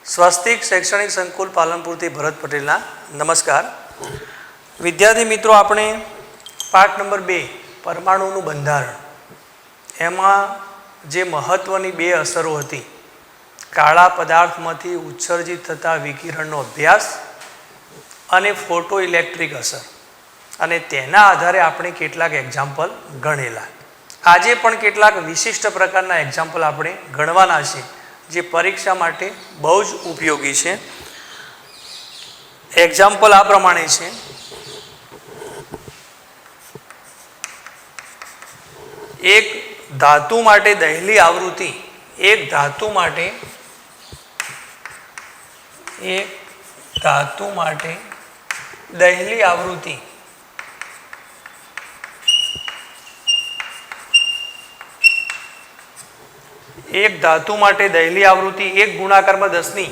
સ્વસ્તિક શૈક્ષણિક સંકુલ પાલનપુરથી ભરત પટેલના નમસ્કાર. વિદ્યાર્થી મિત્રો, આપણે પાઠ નંબર 2 પરમાણુનું બંધારણ એમાં જે મહત્ત્વની બે અસરો હતી, કાળા પદાર્થમાંથી ઉત્સર્જિત થતા વિકિરણનો અભ્યાસ અને ફોટો ઇલેક્ટ્રિક અસર, અને તેના આધારે આપણે કેટલાક એક્ઝામ્પલ ગણેલા. આજે પણ કેટલાક વિશિષ્ટ પ્રકારના એક્ઝામ્પલ આપણે ગણવાના છે જે પરીક્ષા માટે બહુ જ ઉપયોગી છે. એક્ઝામ્પલ આ પ્રમાણે છે. એક ધાતુ માટે દહેલી આવૃત્તિ, એક ધાતુ માટે દહેલી આવૃત્તિ એક ધાતુ માટે દહેલી આવૃત્તિ 1 ગુણાકારમાં 10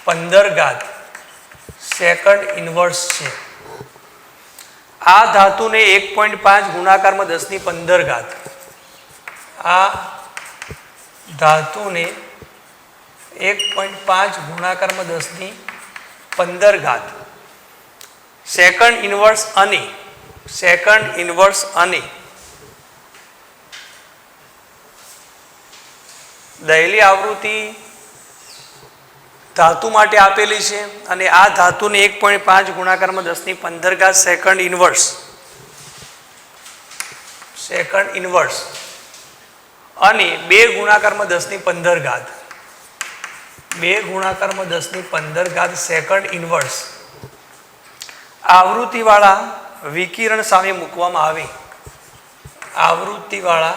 15 સેકન્ડ ઇન્વર્સ છે. આ ધાતુને 1.5 ગુણાકારમાં 10 15, આ ધાતુને 1.5 ગુણાકારમાં 10 15 સેકન્ડ ઇન્વર્સ અને દહેલી આવૃત્તિ ધાતુ માટે આપેલી છે, અને આ ધાતુને 1.5 ગુણાકારમાં 10 15 સેકન્ડ ઇન્વર્સ અને 2 ગુણાકારમાં 10 15, 2 ગુણાકારમાં 10 15 સેકન્ડ ઇન્વર્સ આવૃત્તિવાળા વિકિરણ સામે મૂકવામાં આવે. આવૃત્તિવાળા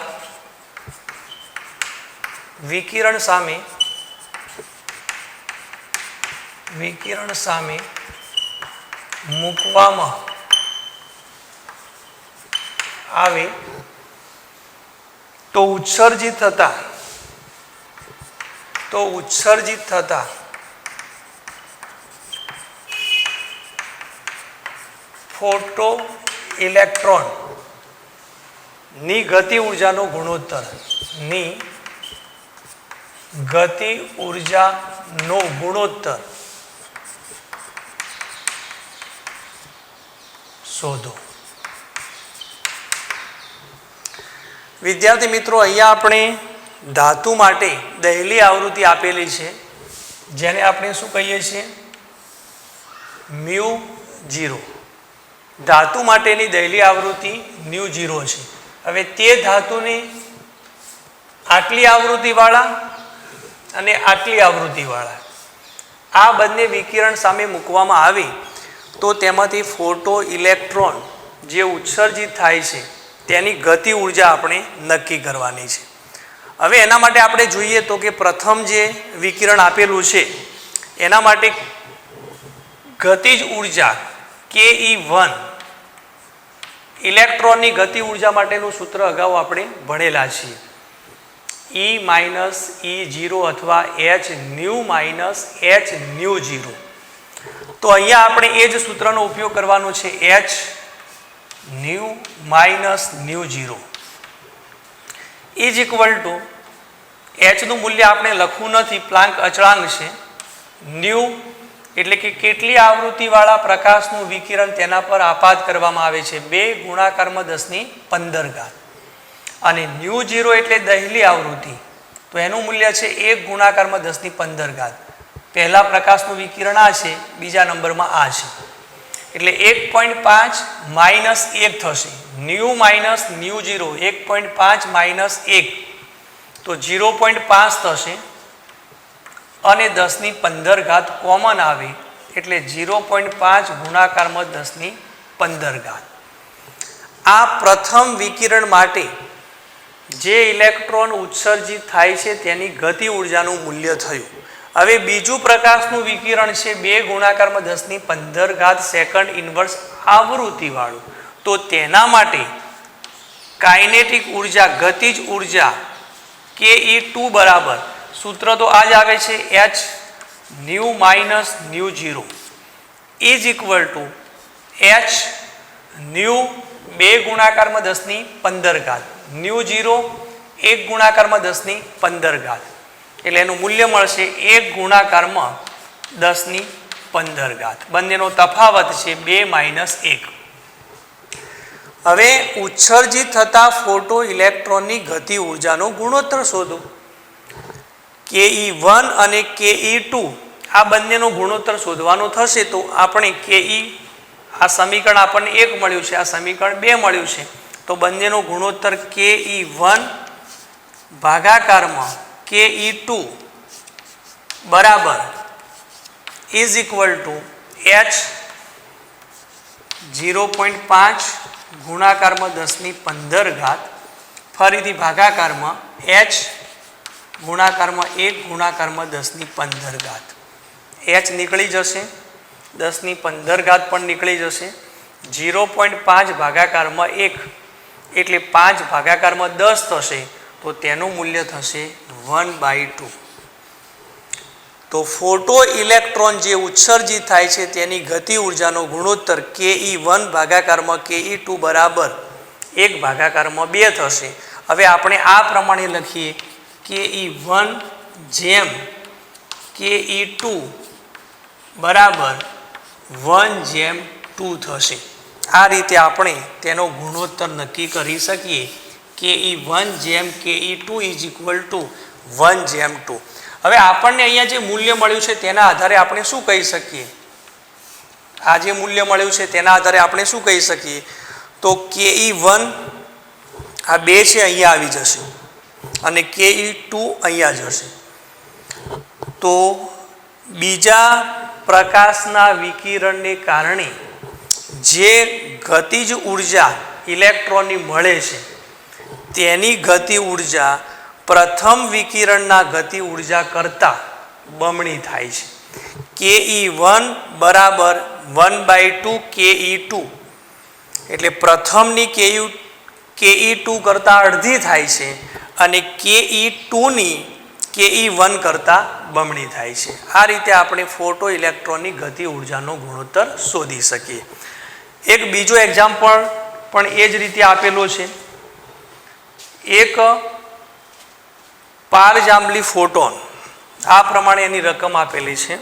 વિકિરણ સામે મૂકવામાં આવે તો ઉત્સર્જિત થતા ફોટો ઇલેક્ટ્રોન ની ગતિ ઉર્જાનો ગુણોત્તર શોધો. વિદ્યાર્થી મિત્રો, અહીંયા આપણે ધાતુ માટે દહેલી આવૃત્તિ આપેલી છે, જેને આપણે શું કહીએ છીએ? μ0. ધાતુ માટેની દહેલી આવૃત્તિ μ0 છે. હવે તે ધાતુને આટલી આવૃત્તિવાળા અને આટલી આવૃત્તિવાળા આ બંને વિકિરણ સામે મૂકવામાં આવે તો તેમાંથી ફોટો ઇલેક્ટ્રોન જે ઉત્સર્જિત થાય છે તેની ગતિ ઉર્જા આપણે નક્કી કરવાની છે. હવે એના માટે આપણે જોઈએ તો કે પ્રથમ જે વિકિરણ આપેલું છે એના માટે ગતિજ ઉર્જા Ke1, ઇલેક્ટ્રોનની ગતિ ઉર્જા માટેનું સૂત્ર અગાઉ આપણે ભણેલા છીએ, E - E0 અથવા h h0. તો અહીંયા આપણે એ જ સૂત્રનો ઉપયોગ કરવાનો છે, h - 0 is equal to, h નું મૂલ્ય આપણે લખવું નથી, પ્લાન્ક અચળાંક છે. ન્યુ એટલે કે કેટલી આવૃત્તિવાળા પ્રકાશનું વિકિરણ તેના પર આપાત કરવામાં આવે છે, 2 ગુણાકારમાં 10 15, અને μ0 એટલે દહેલી આવૃત્તિ, તો એનું મૂલ્ય છે 1 ગુણાકારમાં 10 15. પહેલા પ્રકાશનું વિકિરણ આ છે, બીજા નંબરમાં આ છે, એટલે 1.5 - 1 થશે. ન્યુ માઇનસ μ0 1.5 - 1 તો 0.5 થશે, અને 10 15 કોમન આવે એટલે 0.5 ગુણાકારમાં 10 15. આ પ્રથમ વિકિરણ માટે જે ઇલેક્ટ્રોન ઉત્સર્જિત થાય છે તેની ગતિ ઉર્જાનું મૂલ્ય થયું. હવે બીજું પ્રકાશનું વિકિરણ છે 2 ગુણાકારમાં 10 15 સેકન્ડ ઇન્વર્સ આવૃત્તિવાળું, તો તેના માટે કાઇનેટિક ઉર્જા, ગતિજ ઉર્જા Ke2 બરાબર, સૂત્ર તો આ જ આવે છે, h - μ0 is equal to h nu 2 ગુણાકારમાં 10 15, ન્યુ 0 1 ગુણાકારમાં 10 15. એટલે એનું મૂલ્ય મળશે 1 ગુણાકારમાં 10⁻15. બંનેનો તફાવત છે 2 - 1. હવે ઉત્સર્જિત થતા ફોટો ઇલેક્ટ્રોનની ગતિ ઉર્જાનો ગુણોત્તર શોધો. Ke1 અને Ke2 આ બંનેનો ગુણોત્તર શોધવાનો થશે તો આપણે Ke આ સમીકરણ આપણને 1 મળ્યું છે, આ સમીકરણ 2 મળ્યું છે, તો બંનેનો ગુણોત્તર Ke1 ભાગાકારમાં Ke2 બરાબર ઇઝ ઇક્વલ ટુ H 0.5 ગુણાકારમાં 10⁻15, ફરીથી ભાગાકારમાં H ગુણાકારમાં 1 ગુણાકારમાં 10⁻15. H નીકળી જશે, 10⁻15 પણ નીકળી જશે. 0.5 ભાગાકારમાં 1 એટલે 5 ભાગાકારમાં 10 થશે, તો તેનું મૂલ્ય થશે 1/2. તો ફોટો ઇલેક્ટ્રોન જે ઉત્સર્જિત થાય છે તેની ગતિ ઉર્જાનો ગુણોત્તર Ke1 ભાગાકારમાં Ke2 બરાબર 1 ભાગાકારમાં 2 થશે. હવે આપણે આ પ્રમાણે લખીએ Ke1 જેમ Ke2 બરાબર 1/2 થશે. આ રીતે આપણે તેનો ગુણોત્તર નક્કી કરી શકીએ. Ke1 જેમ Ke2 ઇઝ ઇક્વલ ટુ 1/2. હવે આપણને અહીંયા જે મૂલ્ય મળ્યું છે તેના આધારે આપણે શું કહી શકીએ? આ જે મૂલ્ય મળ્યું છે તેના આધારે આપણે શું કહી શકીએ? તો Ke1 આ 2 છે અહીંયા આવી જશે અને Ke2 અહીંયા જશે. તો બીજા પ્રકાશના વિકિરણને કારણે જે ગતિજ ઉર્જા ઇલેક્ટ્રોનની મળે છે તેની ગતિ ઉર્જા પ્રથમ વિકિરણના ગતિ ઉર્જા કરતાં બમણી થાય છે. Ke1 બરાબર 1/2 Ke2 એટલે પ્રથમની Ke2 કરતાં અડધી થાય છે અને Ke2ની Ke1 કરતાં બમણી થાય છે. આ રીતે આપણે ફોટો ઇલેક્ટ્રોનની ગતિ ઉર્જાનો ગુણોત્તર શોધી શકીએ. એક બીજો એક્ઝામ્પલ પણ એ જ રીતે આપેલો છે. એક પારજાંબલી ફોટોન આ પ્રમાણે એની રકમ આપેલી છે.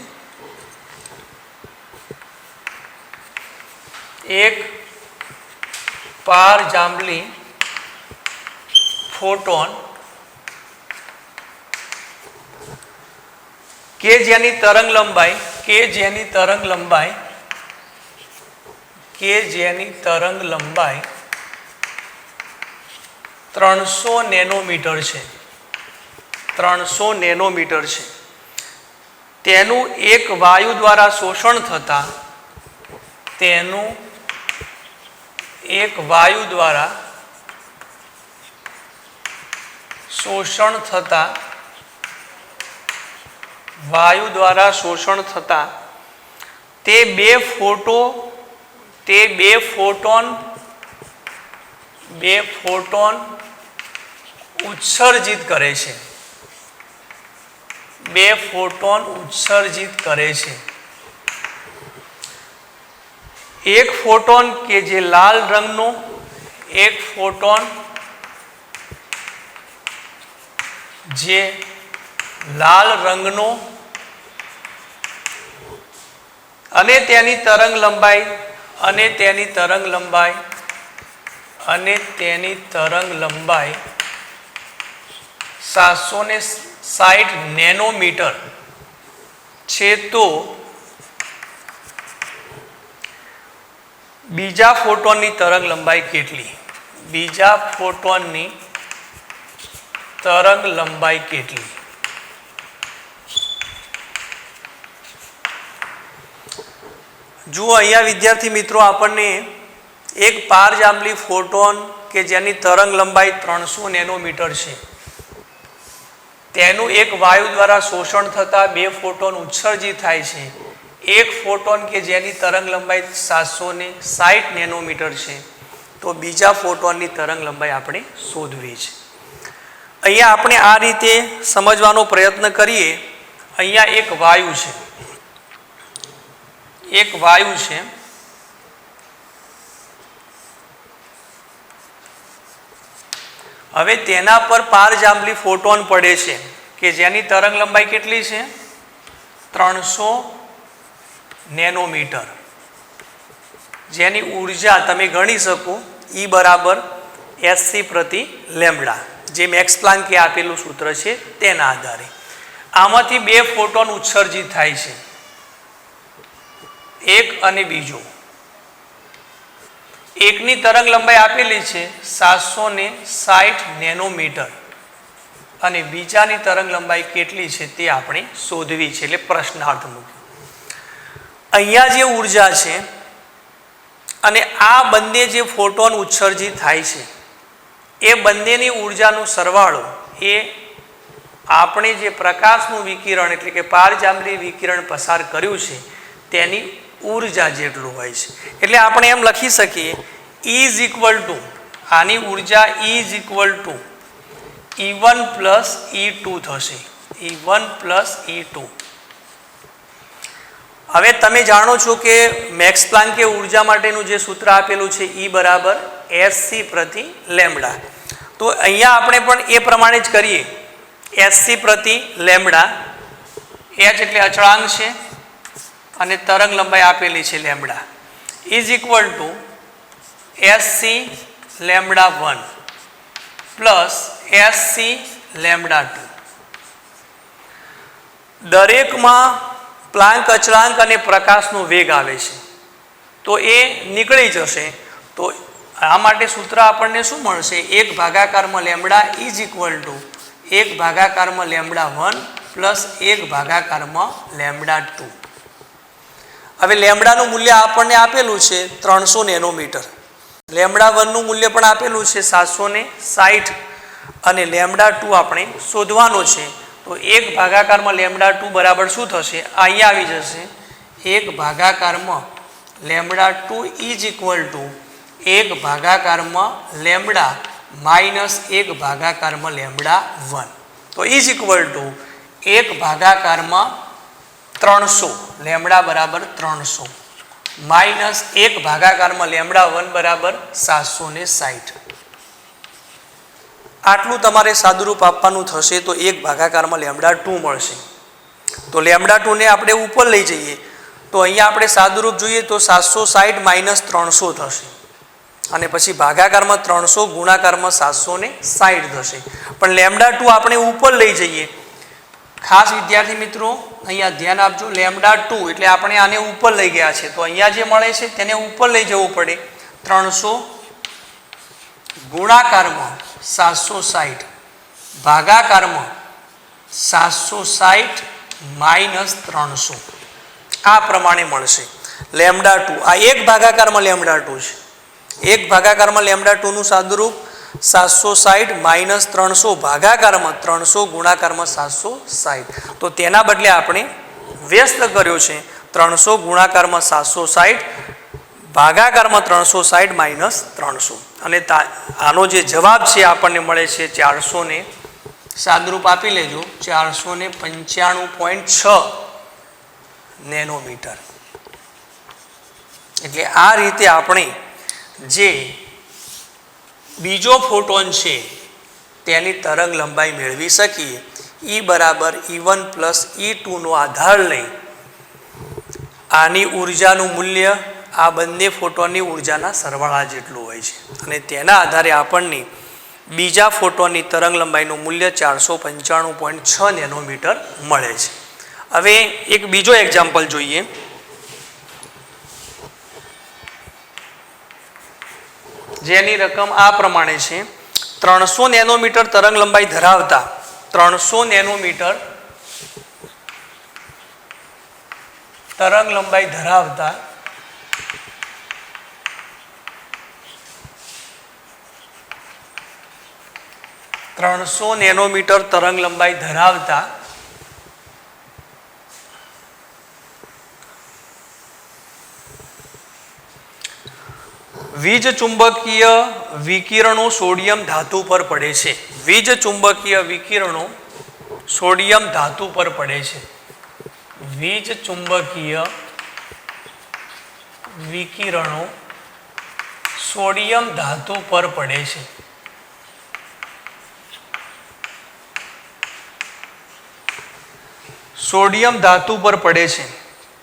એક પારજાંબલી ફોટોન કે જેની તરંગ લંબાઈ 300 નેનોમીટર છે. 300 નેનોમીટર છે. તેનું એક વાયુ દ્વારા શોષણ થતા તે બે ફોટોન ઉત્સર્જિત કરે છે. 2 ફોટોન ઉત્સર્જિત કરે છે. એક ફોટોન કે જે લાલ રંગનો, એક ફોટોન જે લાલ રંગનો અને તેની તરંગ લંબાઈ 760 નેનોમીટર છે. તો બીજા ફોટોનની તરંગ લંબાઈ કેટલી? જુઓ અહીંયા વિદ્યાર્થી મિત્રો, આપણને એક પારજાંબલી ફોટોન કે જેની તરંગ લંબાઈ 300 નેનોમીટર છે તેનું એક વાયુ દ્વારા શોષણ થતાં 2 ફોટોન ઉત્સર્જિત થાય છે. એક ફોટોન કે જેની તરંગ લંબાઈ 760 નેનોમીટર છે, તો બીજા ફોટોનની તરંગ લંબાઈ આપણે શોધવી છે. અહીંયા આપણે આ રીતે સમજવાનો પ્રયત્ન કરીએ. અહીંયા એક વાયુ છે. હવે તેના પર પારજાંબલી ફોટોન પડે છે કે જેની તરંગ લંબાઈ કેટલી છે 300 નેનોમીટર, જેની ઉર્જા તમે ગણી શકો E બરાબર SC પ્રતિ લેમ્બડા, જે મેક્સ પ્લાન્કે આપેલું સૂત્ર છે તેના આધારે આમાંથી બે ફોટોન ઉત્સર્જિત થાય છે, એક અને બીજો. એકની તરંગ લંબાઈ આપેલી છે 760 નેનોમીટર અને બીજાની તરંગ લંબાઈ કેટલી છે તે આપણે શોધવી છે, એટલે પ્રશ્નાર્થ મૂક્યો. અહીંયા જે ઉર્જા છે અને આ બંને જે ફોટોન ઉત્સર્જિત થાય છે એ બંનેની ઉર્જાનો સરવાળો એ આપણે જે પ્રકાશનું વિકિરણ એટલે કે પારજાંબરી વિકિરણ પસાર કર્યું છે તેની ઉર્જા જેટલું હોય છે. એટલે આપણે એમ લખી શકીએ E ઇઝ ઇક્વલ ટુ આની ઉર્જા E is equal two E1 plus E2 થશે, E1 પ્લસ E2. હવે તમે જાણો છો કે મેક્સ પ્લાન્કે ઉર્જા માટેનું જે સૂત્ર આપેલું છે E બરાબર SC પ્રતિ લેમ્બડા. તો અહીંયા આપણે પણ એ પ્રમાણે જ કરીએ. SC પ્રતિ લેમ્બડા, H એટલે અચળાંક છે અને તરંગ લંબાઈ આપેલી છે lambda, is equal to SC lambda 1 plus SC lambda 2. દરેકમાં પ્લાન્ક અચળાંક અને પ્રકાશનો વેગ આવે છે તો એ નીકળી જશે. તો આ માટે સૂત્ર આપણને શું મળશે 1 ભાગાકારમાં લેમ્બડા ઇઝ ઇક્વલ ટુ 1 ભાગાકારમાં લેમ્બડા 1 પ્લસ 1 ભાગાકારમાં લેમ્બડા 2. હવે લેમ્બડાનું મૂલ્ય આપણને આપેલું છે 300 નેનોમીટર, લેમ્બડા 1નું મૂલ્ય પણ આપેલું છે 760 અને લેમ્બડા 2 આપણે શોધવાનો છે. તો 1 ભાગાકારમાં લેમ્બડા 2 બરાબર શું થશે, અહીંયા આવી જશે 1 ભાગાકારમાં લેમ્બડા 2 ઇઝ ઇક્વલ ટુ 1 ભાગાકારમાં લેમ્બડા માઇનસ 1 ભાગાકારમાં લેમ્બડા 1. તો ઇઝ ઇક્વલ ટુ 1 ભાગાકારમાં 300 લેમ્બડા બરાબર 300 માઇનસ 1 ભાગાકારમાં લેમ્બડા 1 બરાબર 760. આટલું તમારે સાદુરૂપ આપવાનું થશે તો 1 ભાગાકારમાં લેમ્બડા 2 મળશે. તો લેમ્બડા 2 ને આપણે ઉપર લઈ જઈએ તો અહીંયા આપણે સાદુરૂપ જોઈએ તો 760 માઇનસ 300 થશે અને પછી ભાગાકારમાં 300 ગુણાકારમાં 760 થશે. પણ લેમ્બડા 2 આપણે ઉપર લઈ જઈએ, ખાસ વિદ્યાર્થી મિત્રો અહીંયા ધ્યાન આપજો, લેમ્બડા 2 એટલે આપણે આને ઉપર લઈ ગયા છે તો અહીંયા જે મળે છે તેને ઉપર લઈ જવું પડે. 300 ગુણાકારમાં 760 ભાગાકારમાં 760 માઇનસ 300 આ પ્રમાણે મળશે લેમ્બડા 2. આ 1 ભાગાકારમાં લેમ્બડા 2 છે. 1 ભાગાકારમાં લેમ્બડા 2 નું સાદુરૂપ 760 માઇનસ 300 ભાગાકારમાં 300 ગુણાકારમાં 760. તો તેના બદલે આપણે વ્યસ્ત કર્યો છે 300 ગુણાકારમાં 760 ભાગાકારમાં 360 માઇનસ 300 અને આનો જે જવાબ છે આપણને મળે છે 400 ને સાદુરૂપ આપી લેજો 495.6 નેનોમીટર. એટલે આ રીતે આપણે જે બીજો ફોટોન છે તેની તરંગ લંબાઈ મેળવી શકીએ. E બરાબર E1 પ્લસ E2 નો આધાર લઈ આની ઉર્જાનું મૂલ્ય આ બંને ફોટોનની ઉર્જાના સરવાળા જેટલું હોય છે અને તેના આધારે આપણને બીજા ફોટોનની તરંગ લંબાઈનું મૂલ્ય 495.6 નેનોમીટર મળે છે. હવે એક બીજો એક્ઝામ્પલ જોઈએ. જેની રકમ આ પ્રમાણે છે. 300 નેનોમીટર તરંગ લંબાઈ ધરાવતા 300 નેનોમીટર તરંગ લંબાઈ ધરાવતા તરંગ લંબાઈ ધરાવતા વીજ ચુંબકીય વિકિરણો સોડિયમ ધાતુ પર પડે છે. વીજ ચુંબકીય વિકિરણો સોડિયમ ધાતુ પર પડે છે. વીજ ચુંબકીય વિકિરણો સોડિયમ ધાતુ પર પડે છે. સોડિયમ ધાતુ પર પડે છે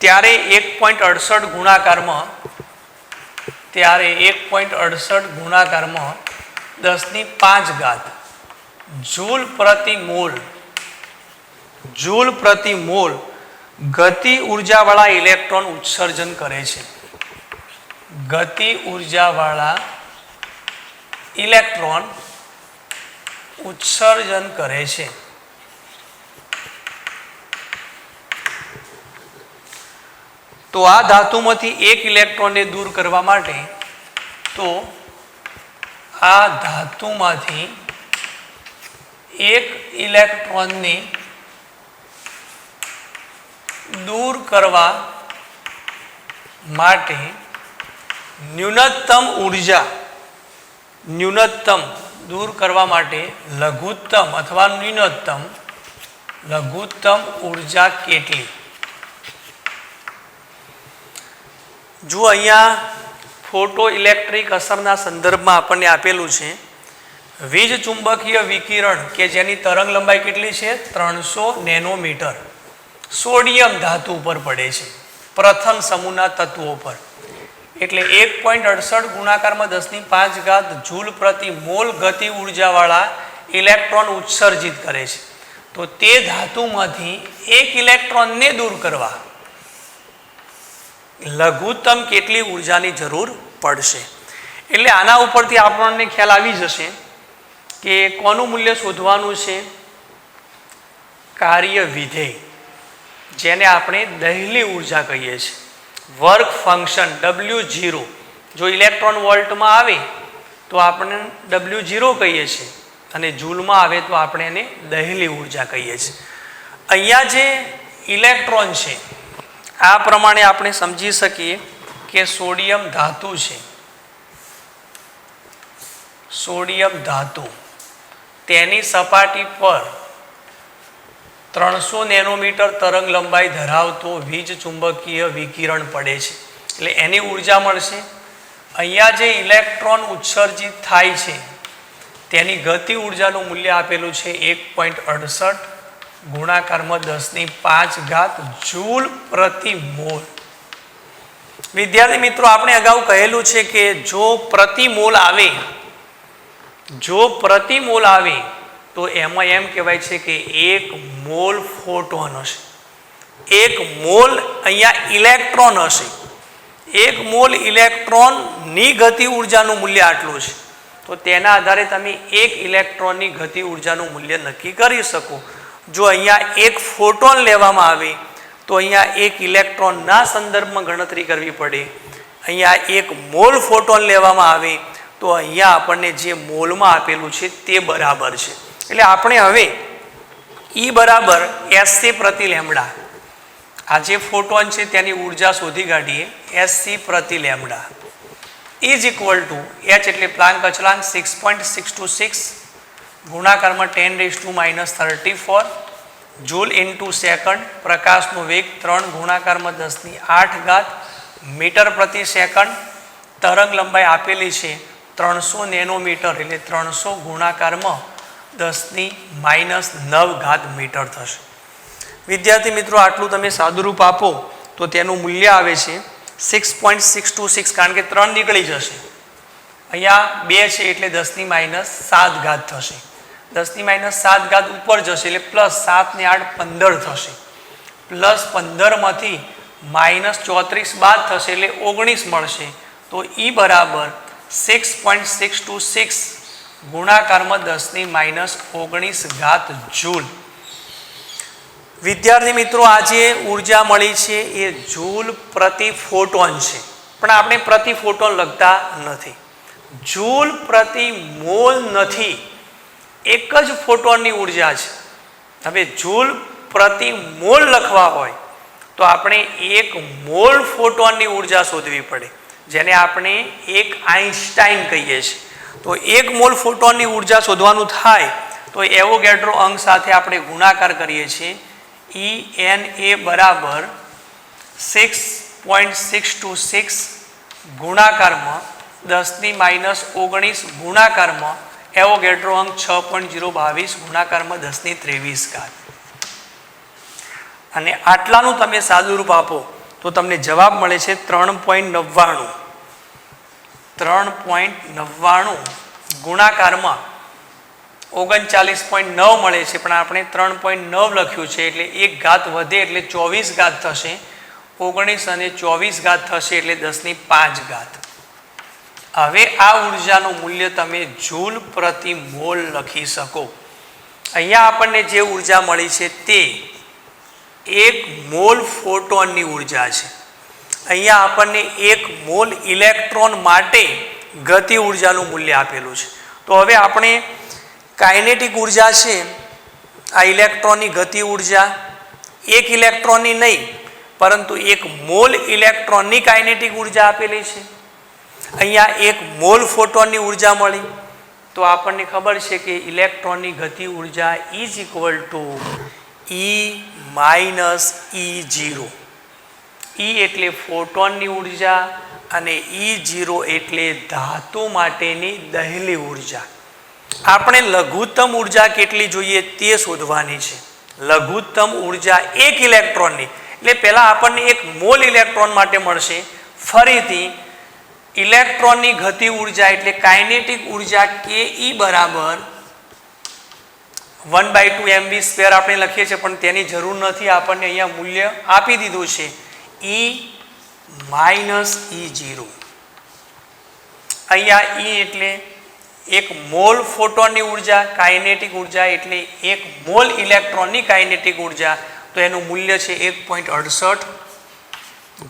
ત્યારે 1.68 ગુણાકારમાં 10⁵ જૂલ પ્રતિ મોલ ગતિ ઉર્જાવાળા ઇલેક્ટ્રોન ઉત્સર્જન કરે છે. ગતિ ઉર્જાવાળા ઇલેક્ટ્રોન ઉત્સર્જન કરે છે. તો આ ધાતુમાંથી એક ઇલેક્ટ્રોનને દૂર કરવા માટે આ ધાતુમાંથી એક ઇલેક્ટ્રોનને દૂર કરવા માટે ન્યૂનતમ દૂર કરવા માટે લઘુત્તમ અથવા લઘુત્તમ ઉર્જા કેટલી? જો અહીંયા ફોટો ઇલેક્ટ્રિક અસરના સંદર્ભમાં આપણને આપેલું છે વીજ ચુંબકીય વિકિરણ કે જેની તરંગ લંબાઈ કેટલી છે 300 નેનોમીટર સોડિયમ ધાતુ ઉપર પડે છે પ્રથમ સમૂહના તત્વો પર. એટલે 1.68 ગુણાકારમાં 10⁵ જૂલ પ્રતિ મોલ ગતિ ઉર્જાવાળા ઇલેક્ટ્રોન ઉત્સર્જિત કરે છે. તો તે ધાતુમાંથી એક ઇલેક્ટ્રોનને દૂર કરવા લઘુત્તમ કેટલી ઉર્જાની જરૂર પડશે? એટલે આના ઉપરથી આપણને ખ્યાલ આવી જશે કે કોનું મૂલ્ય શોધવાનું છે? કાર્ય વિધેય, જેને આપણે દહેલી ઉર્જા કહીએ છીએ. વર્ક ફંક્શન W0 જો ઇલેક્ટ્રોન વોલ્ટમાં આવે તો આપણે W0 કહીએ છીએ અને જૂલમાં આવે તો આપણે એને દહેલી ઉર્જા કહીએ છીએ. અહીંયા જે ઇલેક્ટ્રોન છે આ પ્રમાણે આપણે સમજી શકીએ કે સોડિયમ ધાતુ છે. સોડિયમ ધાતુ તેની સપાટી પર 300 નેનોમીટર તરંગ લંબાઈ ધરાવતો વીજ ચુંબકીય વિકિરણ પડે છે એટલે એની ઉર્જા મળશે. અહીંયા જે ઇલેક્ટ્રોન ઉત્સર્જિત થાય છે તેની ગતિ ઉર્જાનું મૂલ્ય આપેલું છે 1.68 ગુણાકારમાં 10⁵ જૂલ પ્રતિ મોલ. વિદ્યાર્થી મિત્રો, આપણે અગાઉ કહેલું છે કે જો પ્રતિ મોલ આવે તો એમાં એમ કહેવાય છે કે 1 મોલ ફોટોન હશે. 1 મોલ અહીંયા ઇલેક્ટ્રોન હશે. 1 મોલ ઇલેક્ટ્રોનની ગતિ ઉર્જાનું મૂલ્ય આટલું છે. તો તેના આધારે તમે એક ઇલેક્ટ્રોનની ગતિ ઉર્જાનું મૂલ્ય નક્કી કરી શકો. જો અહીંયા 1 ફોટોન લેવામાં આવે તો અહીંયા 1 ઇલેક્ટ્રોનના સંદર્ભમાં ગણતરી કરવી પડે. અહીંયા 1 મોલ ફોટોન લેવામાં આવે તો અહીંયા આપણને જે મોલમાં આપેલું છે તે બરાબર છે. એટલે આપણે હવે E બરાબર SC પ્રતિ લેમ્ડા, આ જે ફોટોન છે તેની ઉર્જા શોધી કાઢીએ. SC પ્રતિ lambda is equal to H એટલે પ્લાન્ક અચળાંક 6.626 ગુણાકારમાં 10⁻⁻34 જૂલ ઇન્ટુ સેકન્ડ, પ્રકાશનો વેગ 3 ગુણાકારમાં 10⁸ મીટર પ્રતિ સેકન્ડ, તરંગ લંબાઈ આપેલી છે 300 નેનોમીટર એટલે 300 ગુણાકારમાં 10⁻⁹ મીટર થશે. વિદ્યાર્થી મિત્રો, આટલું તમે સાદુરૂપ આપો તો તેનું મૂલ્ય આવે છે 6.626 કારણ કે 3 નીકળી જશે. અહીંયા 2 છે એટલે 10⁻⁷ થશે. 10⁻⁷ ઉપર જશે એટલે +7 ને 8 15 થશે. +15માંથી -34 બાદ થશે એટલે 19 મળશે. તો E બરાબર 6.626 ગુણાકારમાં 10⁻⁹ જૂલ. વિદ્યાર્થી મિત્રો, આ જે ઉર્જા મળી છે એ જૂલ પ્રતિ ફોટોન છે, પણ આપણે પ્રતિ ફોટોન લખતા નથી. જૂલ પ્રતિ મોલ નથી, એક જ ફોટોનની ઉર્જા છે. હવે જૂલ પ્રતિ મોલ લખવા હોય તો આપણે 1 મોલ ફોટોનની ઉર્જા શોધવી પડે, જેને આપણે 1 આઇન્સ્ટાઈન કહીએ છીએ. તો 1 મોલ ફોટોનની ઉર્જા શોધવાનું થાય તો એવોગેડ્રો અંક સાથે આપણે ગુણાકાર કરીએ છીએ. ENA બરાબર 6.626 ગુણાકારમાં 10⁻⁹ ગુણાકારમાં એવોગેડ્રો અંક 6.022 ગુણાકારમાં 10⁻23. અને આટલાનું તમે સાદુરૂપ આપો તો તમને જવાબ મળે છે 3.99. 3.99 ગુણાકારમાં 39.9 મળે છે, પણ આપણે 3.9 લખ્યું છે એટલે એક ઘાત વધે એટલે 24 ઘાત થશે. 19 અને 24 ઘાત થશે એટલે 10⁵ ઘાત. હવે આ ઉર્જાનું મૂલ્ય તમે જૂલ પ્રતિ મોલ લખી શકો. અહીંયા આપણને જે ઉર્જા મળી છે તે 1 મોલ ફોટોનની ઉર્જા છે. અહીંયા આપણને 1 મોલ ઇલેક્ટ્રોન માટે ગતિ ઉર્જાનું મૂલ્ય આપેલું છે. તો હવે આપણે કાઇનેટિક ઉર્જા છે, આ ઇલેક્ટ્રોનની ગતિ ઉર્જા, એક ઇલેક્ટ્રોનની નહીં પરંતુ 1 મોલ ઇલેક્ટ્રોનની કાઇનેટિક ઉર્જા આપેલી છે. અહીંયા 1 મોલ ફોટોનની ઉર્જા મળી, તો આપણને ખબર છે કે ઇલેક્ટ્રોનની ગતિ ઉર્જા is equal two E minus E0. E એટલે ફોટોનની ઉર્જા અને E0 એટલે ધાતુ માટેની દહેલી ઉર્જા. આપણે લઘુત્તમ ઉર્જા કેટલી જોઈએ તે શોધવાની છે. લઘુત્તમ ઉર્જા 1 ઇલેક્ટ્રોનની, એટલે પહેલાં આપણને 1 મોલ ઇલેક્ટ્રોન માટે મળશે. ફરીથી ઇલેક્ટ્રોનની ગતિ ઉર્જા એટલે કાઇનેટિક ઉર્જા Ke બરાબર 1/2 mv² આપણે લખીએ છીએ, પણ તેની જરૂર નથી. આપણને અહીંયા મૂલ્ય આપી દીધું છે E માઇનસ E0. અહીંયા E એટલે 1 મોલ ફોટોનની ઉર્જા, કાઇનેટિક ઉર્જા એટલે 1 મોલ ઇલેક્ટ્રોનની કાઇનેટિક ઉર્જા, તો એનું મૂલ્ય છે 1.68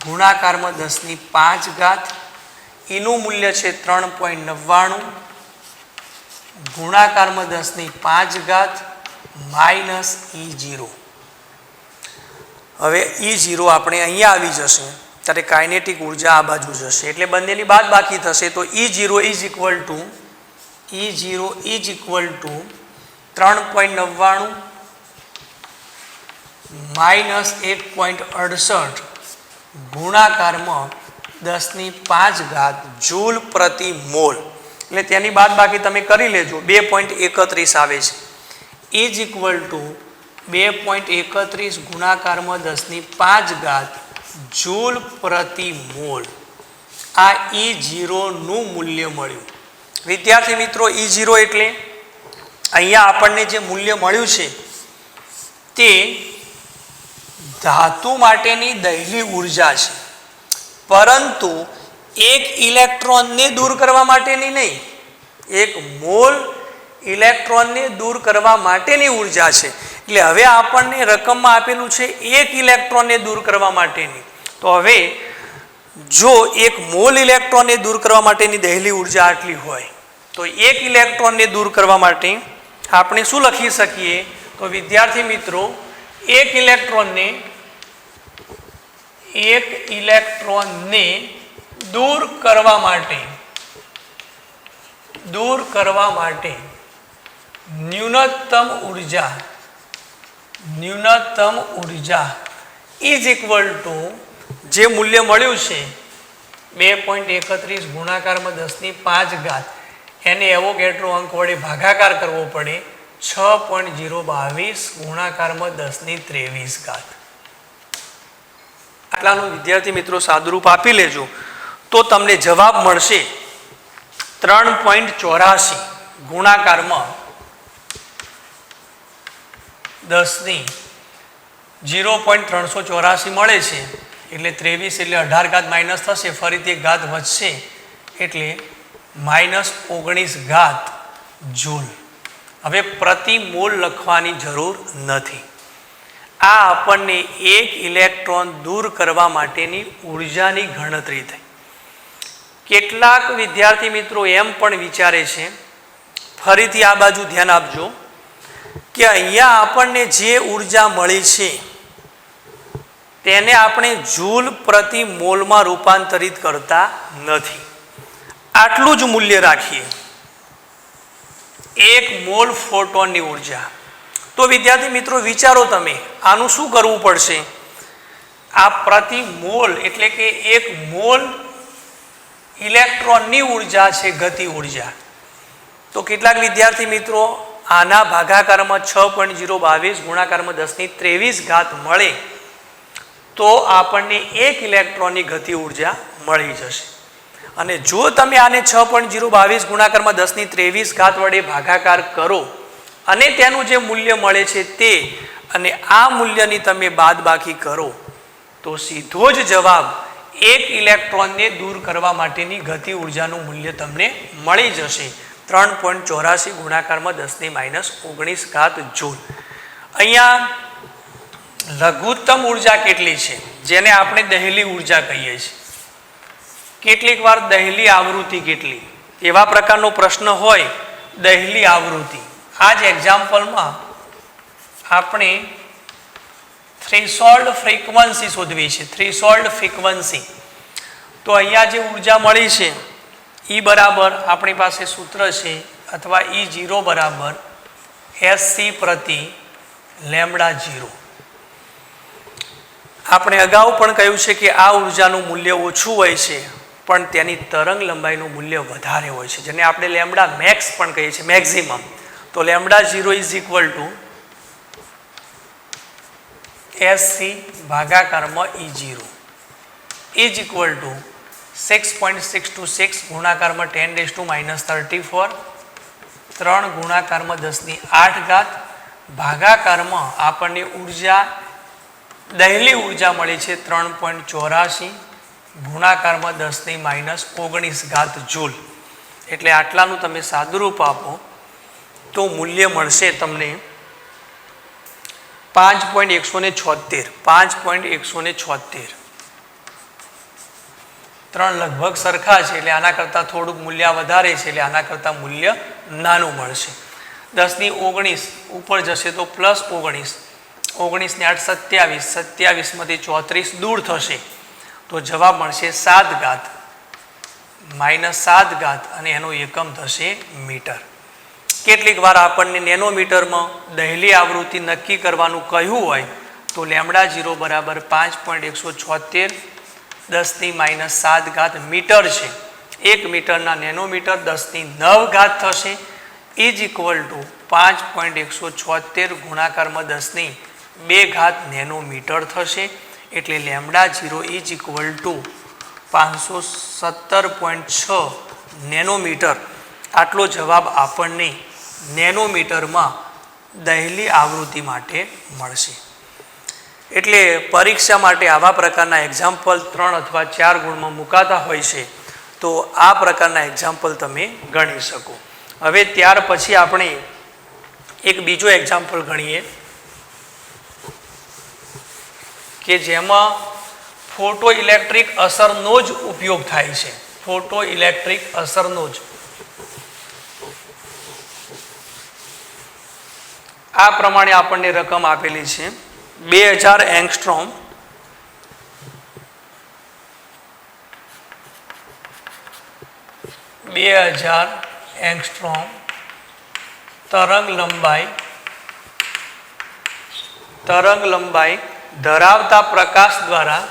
ગુણાકારમાં 10⁵ ઘાત. એનું મૂલ્ય છે 3.99 ગુણાકારમાં 10⁵ ઘાત માઇનસ E0. હવે E0 આપણે અહીંયા આવી જશે ત્યારે કાઇનેટિક ઉર્જા આ બાજુ જશે એટલે બંનેની બાદ બાકી થશે. તો E0 is equal two 3.99 minus 1.68 ગુણાકારમાં 10⁵ ઘાત જૂલ પ્રતિ મોલ. એટલે તેની બાદ બાકી તમે કરી લેજો. 2.31 આવે છે. ઇઝ ઇક્વલ ટુ 2.31 ગુણાકારમાં 10⁵ ઘાત જૂલ પ્રતિ મોલ. આ E0 નું મૂલ્ય મળ્યું. વિદ્યાર્થી મિત્રો, E0 એટલે અહીંયા આપણને જે મૂલ્ય મળ્યું છે તે ધાતુ માટેની દહેલી ઉર્જા છે, પરંતુ 1 ઇલેક્ટ્રોનને દૂર કરવા માટેની નહીં, 1 મોલ ઇલેક્ટ્રોનને દૂર કરવા માટેની ઉર્જા છે. એટલે હવે આપણને રકમમાં આપેલું છે 1 ઇલેક્ટ્રોનને દૂર કરવા માટેની. તો હવે જો 1 મોલ ઇલેક્ટ્રોનને દૂર કરવા માટેની દહેલી ઉર્જા આટલી હોય તો 1 ઇલેક્ટ્રોનને દૂર કરવા માટે આપણે શું લખી શકીએ? તો વિદ્યાર્થી મિત્રો, 1 ઇલેક્ટ્રોનને દૂર કરવા માટે ન્યૂનતમ ઉર્જા ઇઝ ઇક્વલ ટુ જે મૂલ્ય મળ્યું છે 2.31 ગુણાકારમાં 10⁵ ઘાત, એને એવોગેડ્રો અંક વડે ભાગાકાર કરવો પડે 6.022 ગુણાકારમાં 10⁻23 ઘાત. આટલાનું વિદ્યાર્થી મિત્રો સાદુરૂપ આપી લેજો તો તમને જવાબ મળશે 3.84 ગુણાકારમાં 0.384 મળે છે. એટલે 23 એટલે 18 ઘાત માઇનસ થશે, ફરીથી 1 ઘાત વધશે એટલે -19 ઘાત જૂલ. હવે પ્રતિ મોલ લખવાની જરૂર નથી. આ આપણને 1 ઇલેક્ટ્રોન દૂર કરવા માટેની ઉર્જાની ગણતરી થઈ. કેટલાક વિદ્યાર્થી મિત્રો એમ પણ વિચારે છે, ફરીથી આ બાજુ ધ્યાન આપજો, કે અહીંયા આપણને જે ઉર્જા મળી છે તેને આપણે જૂલ પ્રતિ મોલમાં રૂપાંતરિત કરતા નથી. આટલું જ મૂલ્ય રાખીએ 1 મોલ ફોટોનની ઉર્જા. તો વિદ્યાર્થી મિત્રો વિચારો તમે, આનું શું કરવું પડશે? આ પ્રતિ મોલ એટલે કે 1 મોલ ઇલેક્ટ્રોનની ઉર્જા છે ગતિ ઉર્જા. તો કેટલાક વિદ્યાર્થી મિત્રો આના ભાગાકારમાં 6.022 ગુણાકારમાં 10⁻23 ઘાત મળે તો આપણને 1 ઇલેક્ટ્રોનની ગતિ ઉર્જા મળી જશે. અને જો તમે આને 6.022 ગુણાકારમાં 10⁻23 વડે ભાગાકાર કરો અને તેનું જે મૂલ્ય મળે છે તે અને આ મૂલ્યની તમે બાદબાકી કરો તો સીધો જ જવાબ 1 ઇલેક્ટ્રોનને દૂર કરવા માટેની ગતિ ઉર્જાનું મૂલ્ય તમને મળી જશે 3.84 ગુણાકારમાં 10⁻19 જૂલ. અહીંયા લઘુત્તમ ઉર્જા કેટલી છે જેને આપણે દહેલી ઉર્જા કહીએ છીએ. કેટલીક વાર દહેલી આવૃત્તિ કેટલી એવા પ્રકારનો પ્રશ્ન હોય. દહેલી આવૃત્તિ આ જ એક્ઝામ્પલમાં આપણે થ્રેશોલ્ડ ફ્રીક્વન્સી શોધવી છે. થ્રેશોલ્ડ ફ્રીક્વન્સી તો અહીંયા જે ઉર્જા મળી છે E બરાબર આપણી પાસે સૂત્ર છે અથવા E0 બરાબર SC પ્રતિ લેમ્બડા 0. આપણે અગાઉ પણ કહ્યું છે કે આ ઉર્જાનું મૂલ્ય ઓછું હોય છે પણ તેની તરંગ લંબાઈનું મૂલ્ય વધારે હોય છે જેને આપણે લેમ્બડા મેક્સ પણ કહીએ છીએ મેક્સિમમ. તો lambda 0 is equal to SC ભાગાકારમાં E0 is equal two 6.626 ગુણાકારમાં 10⁻34 3 ગુણાકારમાં 10⁸ ભાગાકારમાં આપણને ઉર્જા દહેલી ઉર્જા મળી છે 3.84 ગુણાકારમાં 10⁻19 જૂલ. એટલે આટલાનું તમે સાદુરૂપ આપો તો મૂલ્ય મળશે તમને 5.176. 5.176 ત્રણ લગભગ સરખા છે એટલે આના કરતાં થોડુંક મૂલ્ય વધારે છે એટલે આના કરતાં મૂલ્ય નાનું મળશે. 10⁻19 ઉપર જશે તો +19 19 ને 8 27 27માંથી 34 દૂર થશે તો જવાબ મળશે 7 -7 અને એનો એકમ થશે મીટર. કેટલીક વાર આપણને નેનોમીટરમાં દહેલી આવૃત્તિ નક્કી કરવાનું કહ્યું હોય તો લેમ્બડા 0 બરાબર 5.176 10⁻7 મીટર છે. 1 મીટરના નેનોમીટર 10⁹ થશે ઇઝ ઇક્વલ ટુ 5.176 ગુણાકારમાં 10⁻2 નેનોમીટર થશે. એટલે lambda 0 is equal two 517.6 nanometre. આટલો જવાબ આપણને નેનોમીટરમાં દહેલી આવૃત્તિ માટે મળશે. એટલે પરીક્ષા માટે આવા પ્રકારના એક્ઝામ્પલ 3 અથવા 4 ગુણમાં મુકાતા હોય છે તો આ પ્રકારના એક્ઝામ્પલ તમે ગણી શકો. હવે ત્યાર પછી આપણે એક બીજો એક્ઝામ્પલ ગણીએ કે જેમાં ફોટો ઇલેક્ટ્રિક અસરનો જ ઉપયોગ થાય છે. ફોટો ઇલેક્ટ્રિક અસરનો જ. આ પ્રમાણે આપણને રકમ આપેલી છે 2000 એંગસ્ટ્રોમ 2000 એંગસ્ટ્રોમ તરંગ લંબાઈ ધરાવતા પ્રકાશ દ્વારા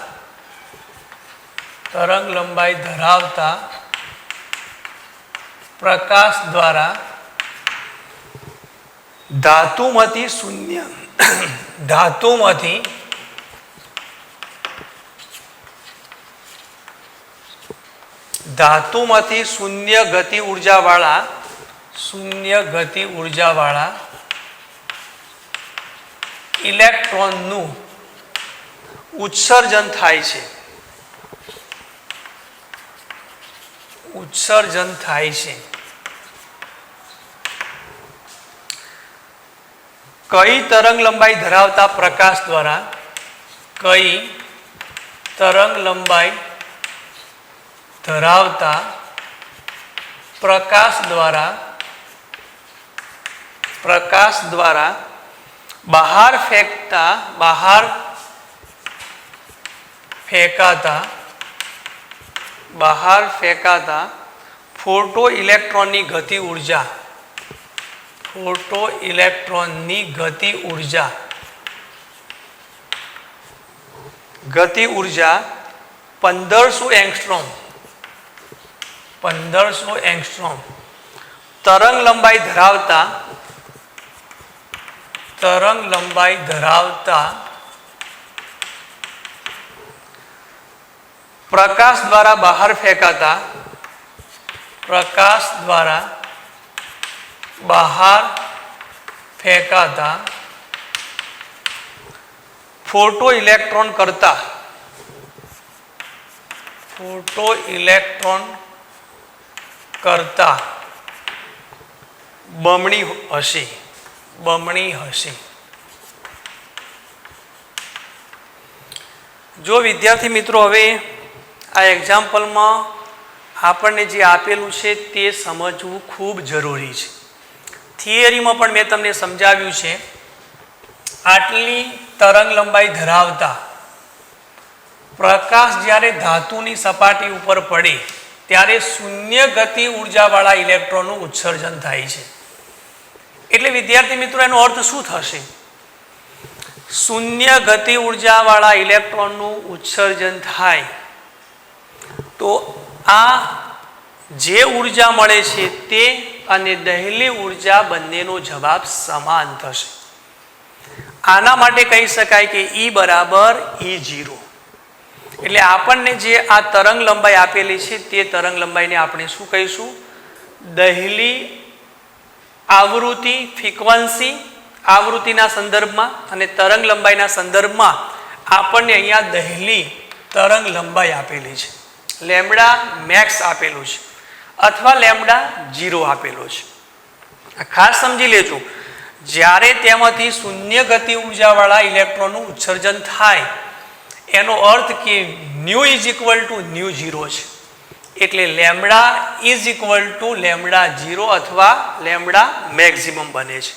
ધાતુમાંથી શૂન્ય ગતિ ઉર્જાવાળા ઇલેક્ટ્રોનનું ઉત્સર્જન થાય છે. કઈ તરંગ લંબાઈ ધરાવતા પ્રકાશ દ્વારા બહાર ફેંકાતા ફોટો ઇલેક્ટ્રોનની ગતિ ઉર્જા 1500 એંગસ્ટ્રોમ તરંગ લંબાઈ ધરાવતા પ્રકાશ દ્વારા બહાર ફેંકાતા ફોટો ઇલેક્ટ્રોન કરતા બમણી હશે. જો વિદ્યાર્થી મિત્રો હવે આ એક્ઝામ્પલમાં આપણને જે આપેલું છે તે સમજવું ખૂબ જરૂરી છે. થિયરીમાં પણ મેં તમને સમજાવ્યું છે, આટલી તરંગ લંબાઈ ધરાવતા પ્રકાશ જ્યારે ધાતુની સપાટી ઉપર પડે ત્યારે શૂન્ય ગતિ ઉર્જાવાળા ઇલેક્ટ્રોનનું ઉત્સર્જન થાય છે. એટલે વિદ્યાર્થી મિત્રો એનો અર્થ શું થશે? શૂન્ય ગતિ ઉર્જાવાળા ઇલેક્ટ્રોનનું ઉત્સર્જન થાય તો આ જે ઉર્જા મળે છે તે અને દહેલી ઉર્જા બંનેનો જવાબ સમાન થશે. આના માટે કહી શકાય કે E બરાબર E0. એટલે આપણને જે આ તરંગ લંબાઈ આપેલી છે તે તરંગ લંબાઈને આપણે શું કહીશું? દહેલી આવૃત્તિ, ફ્રીક્વન્સી આવૃત્તિના સંદર્ભમાં અને તરંગ લંબાઈના સંદર્ભમાં આપણને અહીંયા દહેલી તરંગ લંબાઈ આપેલી છે. લેમ્બડા મેક્સ આપેલું છે અથવા લેમ્બડા 0 આપેલો છે. ખાસ સમજી લેજો, જ્યારે તેમાંથી શૂન્ય ગતિ ઉર્જાવાળા ઇલેક્ટ્રોનનું ઉત્સર્જન થાય એનો અર્થ કે new is equal two new 0 છે. એટલે lambda is equal two lambda 0 અથવા લેમ્બડા મેક્સિમમ બને છે.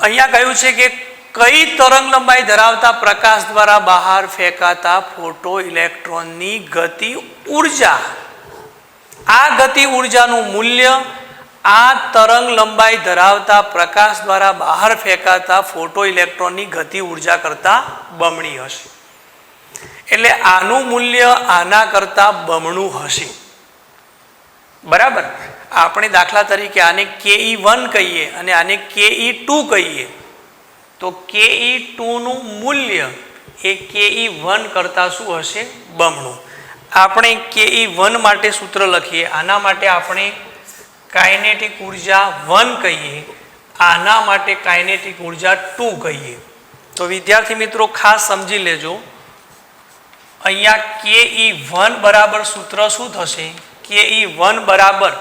અહીંયા કહ્યું છે કે કઈ તરંગ લંબાઈ ધરાવતા પ્રકાશ દ્વારા બહાર ફેંકાતા ફોટો ઇલેક્ટ્રોનની ગતિ ઉર્જા, આ ગતિ ઉર્જાનું મૂલ્ય આ તરંગ લંબાઈ ધરાવતા પ્રકાશ દ્વારા બહાર ફેંકાતા ફોટો ઇલેક્ટ્રોનની ગતિ ઉર્જા કરતાં બમણી હશે. એટલે આનું મૂલ્ય આના કરતાં બમણું હશે. બરાબર. આપણે દાખલા તરીકે આને KE1 કહીએ અને આને KE2 કહીએ તો KE2 નું મૂલ્ય એ KE1 કરતાં શું હશે? બમણું. આપણે KE1 માટે સૂત્ર લખીએ. આના માટે આપણે કાઇનેટિક ઉર્જા 1 કહીએ, આના માટે કાઇનેટિક ઉર્જા 2 કહીએ. તો વિદ્યાર્થી મિત્રો ખાસ સમજી લેજો, અહીંયા KE1 બરાબર સૂત્ર શું થશે? KE1 બરાબર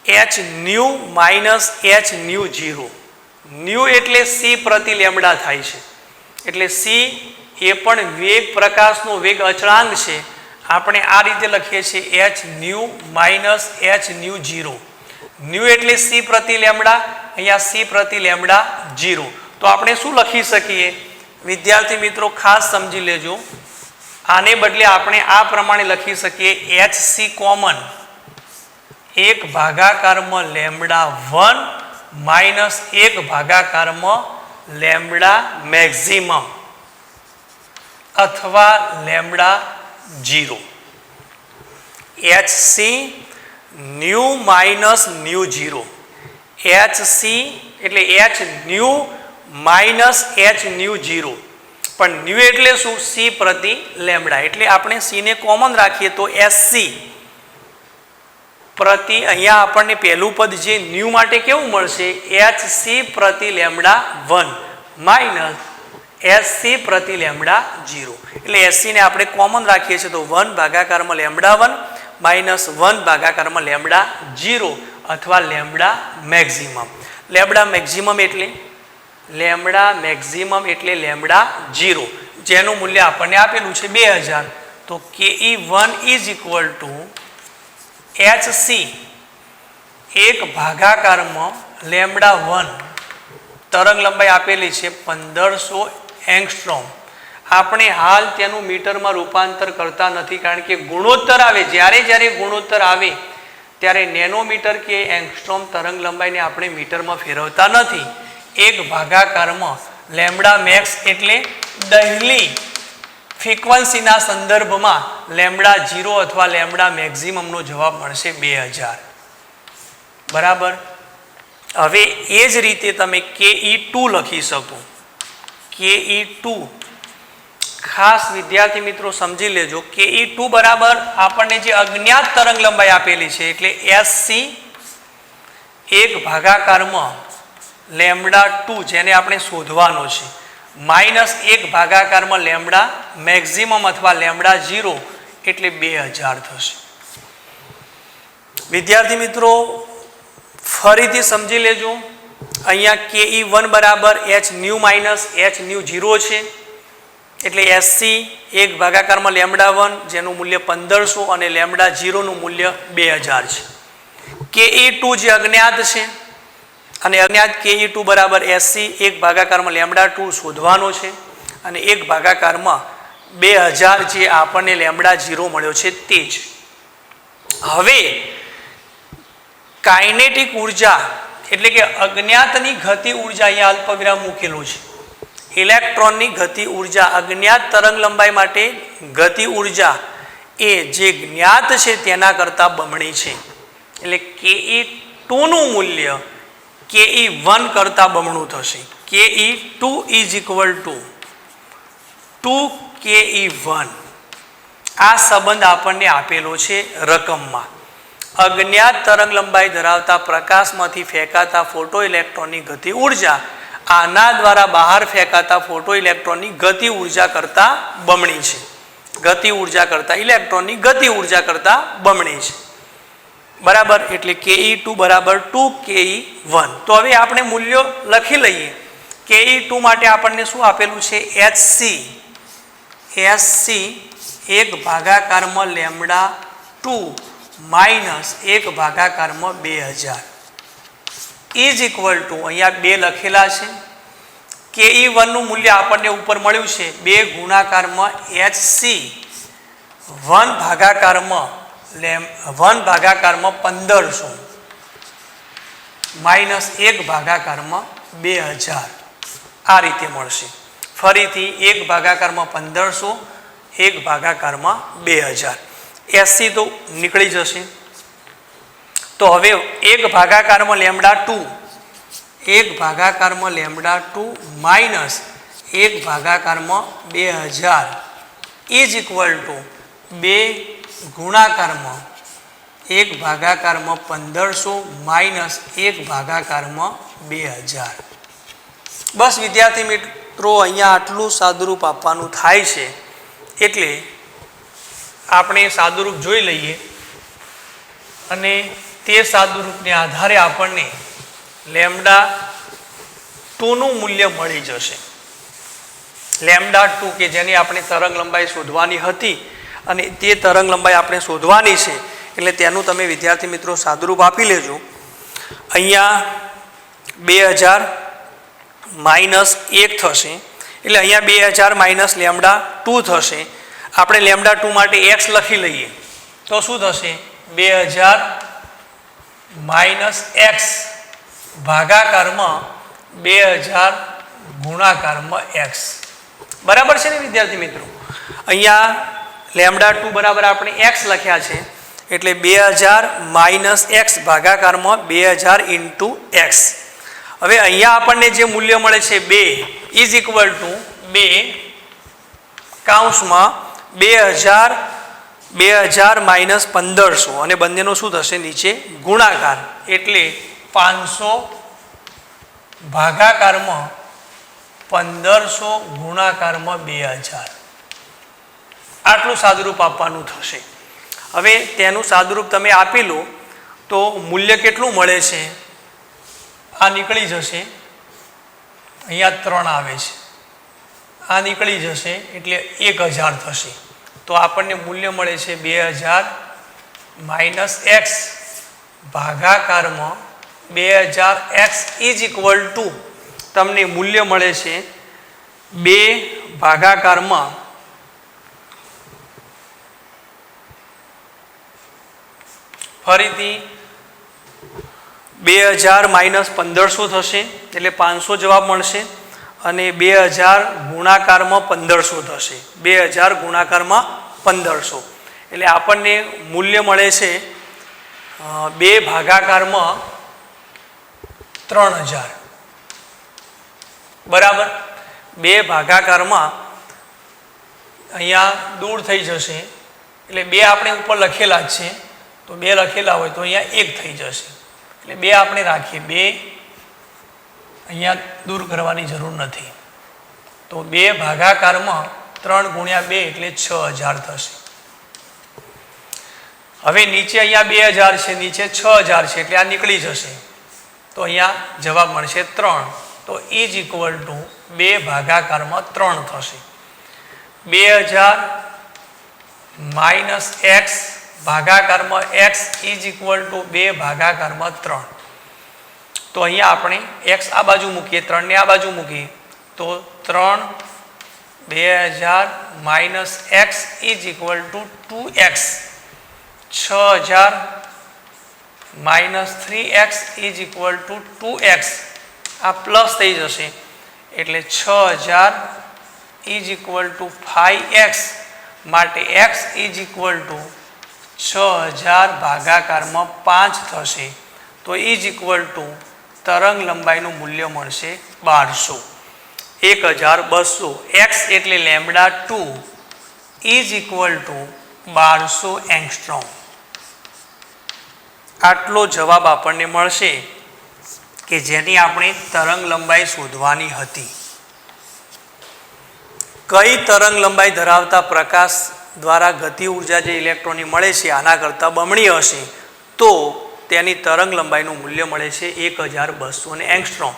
h nu minus h nu 0. New એટલે c પ્રતિ લેમ્બડા થાય છે. એટલે c એ પણ વેગ, પ્રકાશનો વેગ અચળાંક છે. આપણે આ રીતે લખીએ છીએ h nu minus h nu 0. New એટલે c પ્રતિ લેમ્બડા, અહીંયા c પ્રતિ લેમ્બડા 0. તો આપણે શું લખી શકીએ? વિદ્યાર્થી મિત્રો ખાસ સમજી લેજો, આને બદલે આપણે આ પ્રમાણે લખી શકીએ hc કોમન 1 ભાગાકારમાં લેમ્બડા 1 માઇનસ 1 ભાગાકારમાં લેમ્બડા મેક્સિમમ અથવા lambda 0. hc nu minus nu 0. hc એટલે h nu minus h nu 0. પણ ન્યુ એટલે શું? c પ્રતિ લેમ્બડા. એટલે આપણે c ને કોમન રાખીએ તો sc પ્રતિ, અહીંયા આપણને પહેલું પદ જે ન્યુ માટે કેવું મળશે? hc પ્રતિ લેમ્બડા 1 માઇનસ sc પ્રતિ લેમ્બડા 0. એટલે sc ને આપણે કોમન રાખીએ છીએ તો 1 ભાગાકારમાં લેમ્બડા 1 માઇનસ 1 ભાગાકારમાં લેમ્બડા 0 અથવા લેમ્બડા મેક્સિમમ. લેમ્બડા મેક્સિમમ એટલે લેમ્બડા 0, જેનું મૂલ્ય આપણને આપેલું છે 2000. તો KE1 is equal to hc 1 ભાગાકારમાં લેમ્બડા 1, તરંગ લંબાઈ આપેલી છે 1500 એંગસ્ટ્રોમ. આપણે હાલ તેનું મીટરમાં રૂપાંતર કરતા નથી, કારણ કે ગુણોત્તર આવે, જ્યારે ગુણોત્તર આવે ત્યારે નેનોમીટર કે એંગસ્ટ્રોમ તરંગ લંબાઈને આપણે મીટરમાં ફેરવતા નથી. 1 ભાગાકારમાં લેમ્બડા મેક્સ એટલે દહેલી ફ્રીક્વન્સીના સંદર્ભમાં લેમ્બડા 0 અથવા લેમ્બડા મેક્સિમમનો જવાબ મળશે 2000. બરાબર. હવે એ જ રીતે તમે KE2 લખી શકો. KE2 ખાસ વિદ્યાર્થી મિત્રો સમજી લેજો કે KE2 બરાબર આપણને જે અજ્ઞાત તરંગ લંબાઈ આપેલી છે એટલે SC 1 ભાગાકારમાં λ2 જેને આપણે શોધવાનો છે -1 ભાગાકારમાં લેમ્બડા મેક્સિમમ અથવા λ0 એટલે 2000 થશે. વિદ્યાર્થી મિત્રો ફરીથી સમજી લેજો અહીંયા KE1 બરાબર h nu minus h nu 0 છે એટલે SC 1 ભાગાકારમાં λ1 જેનું મૂલ્ય 1500 અને λ0 નું મૂલ્ય 2000 છે. KE2 જે અજ્ઞાત છે અને અજ્ઞાત KE2 બરાબર SC 1 ભાગાકારમાં λ2 શોધવાનો છે અને 1 ભાગાકારમાં 2000 જે આપણને λ0 મળ્યો છે તે જ. હવે કાઇનેટિક ઉર્જા એટલે કે અજ્ઞાતની ગતિ ઉર્જા અહીંયા અલ્પવિરામ મૂકેલું છે. ઇલેક્ટ્રોનની ગતિ ઉર્જા અજ્ઞાત તરંગ લંબાઈ માટે ગતિ ઉર્જા એ જે જ્ઞાત છે તેના કરતાં બમણી છે એટલે KE2 નું મૂલ્ય KE1 કરતાં બમણું થશે. KE2 = 2KE1 આ સંબંધ આપણને આપેલો છે રકમમાં. અજ્ઞાત તરંગ લંબાઈ ધરાવતા પ્રકાશમાંથી ફેંકાતા ફોટો ઇલેક્ટ્રોનની ગતિ ઉર્જા આના દ્વારા બહાર ફેંકાતા ફોટો ઇલેક્ટ્રોનની ગતિ ઉર્જા કરતાં બમણી છે. ગતિ ઉર્જા કરતાં ઇલેક્ટ્રોનની ગતિ ઉર્જા કરતાં બમણી છે. બરાબર એટલે KE2 બરાબર 2KE1. તો હવે આપણે મૂલ્યો લખી લઈએ. KE2 માટે આપણને શું આપેલું છે SC 1 ભાગાકારમાં λ2 માઇનસ 1 ભાગાકારમાં 2000 = અહીંયા 2 લખેલા છે. KE1 નું મૂલ્ય આપણને ઉપર મળ્યું છે 2 ગુણાકારમાં HC 1 ભાગાકારમાં 1500 માઇનસ 1 ભાગાકારમાં 2000 આ રીતે મળશે. ફરીથી 1 ભાગાકારમાં 1500 1 ભાગાકારમાં 2000 SC તો નીકળી જશે. તો હવે 1 ભાગાકારમાં λ2 1 ભાગાકારમાં λ2 માઇનસ 1 ભાગાકારમાં 2000 = 2 ગુણાકારમાં 1 ભાગાકારમાં 1500 માઇનસ 1 ભાગાકારમાં 2000. બસ વિદ્યાર્થી મિત્રો અહીંયા આટલું સાદુરૂપ આપવાનું થાય છે એટલે આપણે સાદુરૂપ જોઈ લઈએ અને તે સાદુરૂપને આધારે આપણને λ2 નું મૂલ્ય મળી જશે. λ2 કે જેની આપણે તરંગ લંબાઈ શોધવાની હતી અને તે તરંગ લંબાઈ આપણે શોધવાની છે એટલે તેનું તમે વિદ્યાર્થી મિત્રો સાદુરૂપ આપી લેજો. અહીંયા 2000 માઇનસ 1 થશે એટલે અહીંયા 2000 માઇનસ λ2 થશે. આપણે λ2 માટે x લખી લઈએ તો શું થશે 2000 માઇનસ x ભાગાકારમાં 2000 ગુણાકારમાં x. બરાબર છે ને વિદ્યાર્થી મિત્રો. અહીંયા λ2 બરાબર આપણે x લખ્યા છે એટલે 2000 માઇનસ x ભાગાકારમાં 2000 × x. હવે અહીંયા આપણને જે મૂલ્ય મળે છે 2 = 2 કૌંસમાં 2000 માઇનસ 1500 અને બંનેનો શું થશે નીચે ગુણાકાર એટલે 500 ભાગાકારમાં 1500 ગુણાકારમાં 2000 આટલું સાદુરૂપ આપવાનું થશે. હવે તેનું સાદુરૂપ તમે આપી લો તો મૂલ્ય કેટલું મળે છે આ નીકળી જશે. અહીંયા 3 આવે છે આ નીકળી જશે એટલે 1000 થશે. તો આપણને મૂલ્ય મળે છે 2000 માઇનસ x ભાગાકારમાં 2000x = તમને મૂલ્ય મળે છે 2 ભાગાકારમાં ફરીથી 2000 માઇનસ 1500 થશે એટલે 500 જવાબ મળશે અને 2000 ગુણાકારમાં 1500 થશે. 2000 ગુણાકારમાં 1500 એટલે આપણને મૂલ્ય મળે છે 2 ભાગાકારમાં 3000. બરાબર 2 ભાગાકારમાં અહીંયા દૂર થઈ જશે, એટલે 2 આપણે ઉપર લખેલા જ છે, તો 2 લખેલા હોય તો અહીંયા 1 થઈ જશે, એટલે 2 આપણે રાખીએ, 2 અહીંયા દૂર કરવાની જરૂર નથી, તો 2 ભાગાકારમાં 3 ગુણ્યા 2 એટલે 6000 થશે. હવે નીચે અહીંયા 2000 છે, નીચે 6000 છે, એટલે આ નીકળી જશે, તો અહીંયા જવાબ મળશે 3. તો ઇઝ ઇક્વલ ટુ 2 ભાગાકારમાં 3 થશે. 2000 માઇનસ એક્સ ભાગાકારમાં એક્સ ઇઝ ઇક્વલ ટુ 2 ભાગાકારમાં 3. તો અહીંયા આપણે એક્સ આ બાજુ મૂકીએ, 3 ને આ બાજુ મૂકીએ, તો 3 2000 minus x is equal two 2x. 6000 minus 3x is equal two 2x. આ પ્લસ થઈ જશે, એટલે 6000 ઇઝ ઇક્વલ ટુ 5x, માટે x ઇઝ ઇક્વલ ટુ 6000 ભાગાકારમાં 5 થશે. તો ઇઝ ઇક્વલ ટુ તરંગ લંબાઈનું મૂલ્ય મળશે 1200. 1200 x એટલે lambda 2 is equal two 1200 angstrom. આટલો જવાબ આપણને મળશે કે જેની આપણે તરંગ લંબાઈ શોધવાની હતી. કઈ તરંગ લંબાઈ ધરાવતા પ્રકાશ દ્વારા ગતિ ઉર્જા જે ઇલેક્ટ્રોનની મળે છે આના કરતાં બમણી હશે તો તેની તરંગ લંબાઈનું મૂલ્ય મળે છે 1200 એંગસ્ટ્રોમ.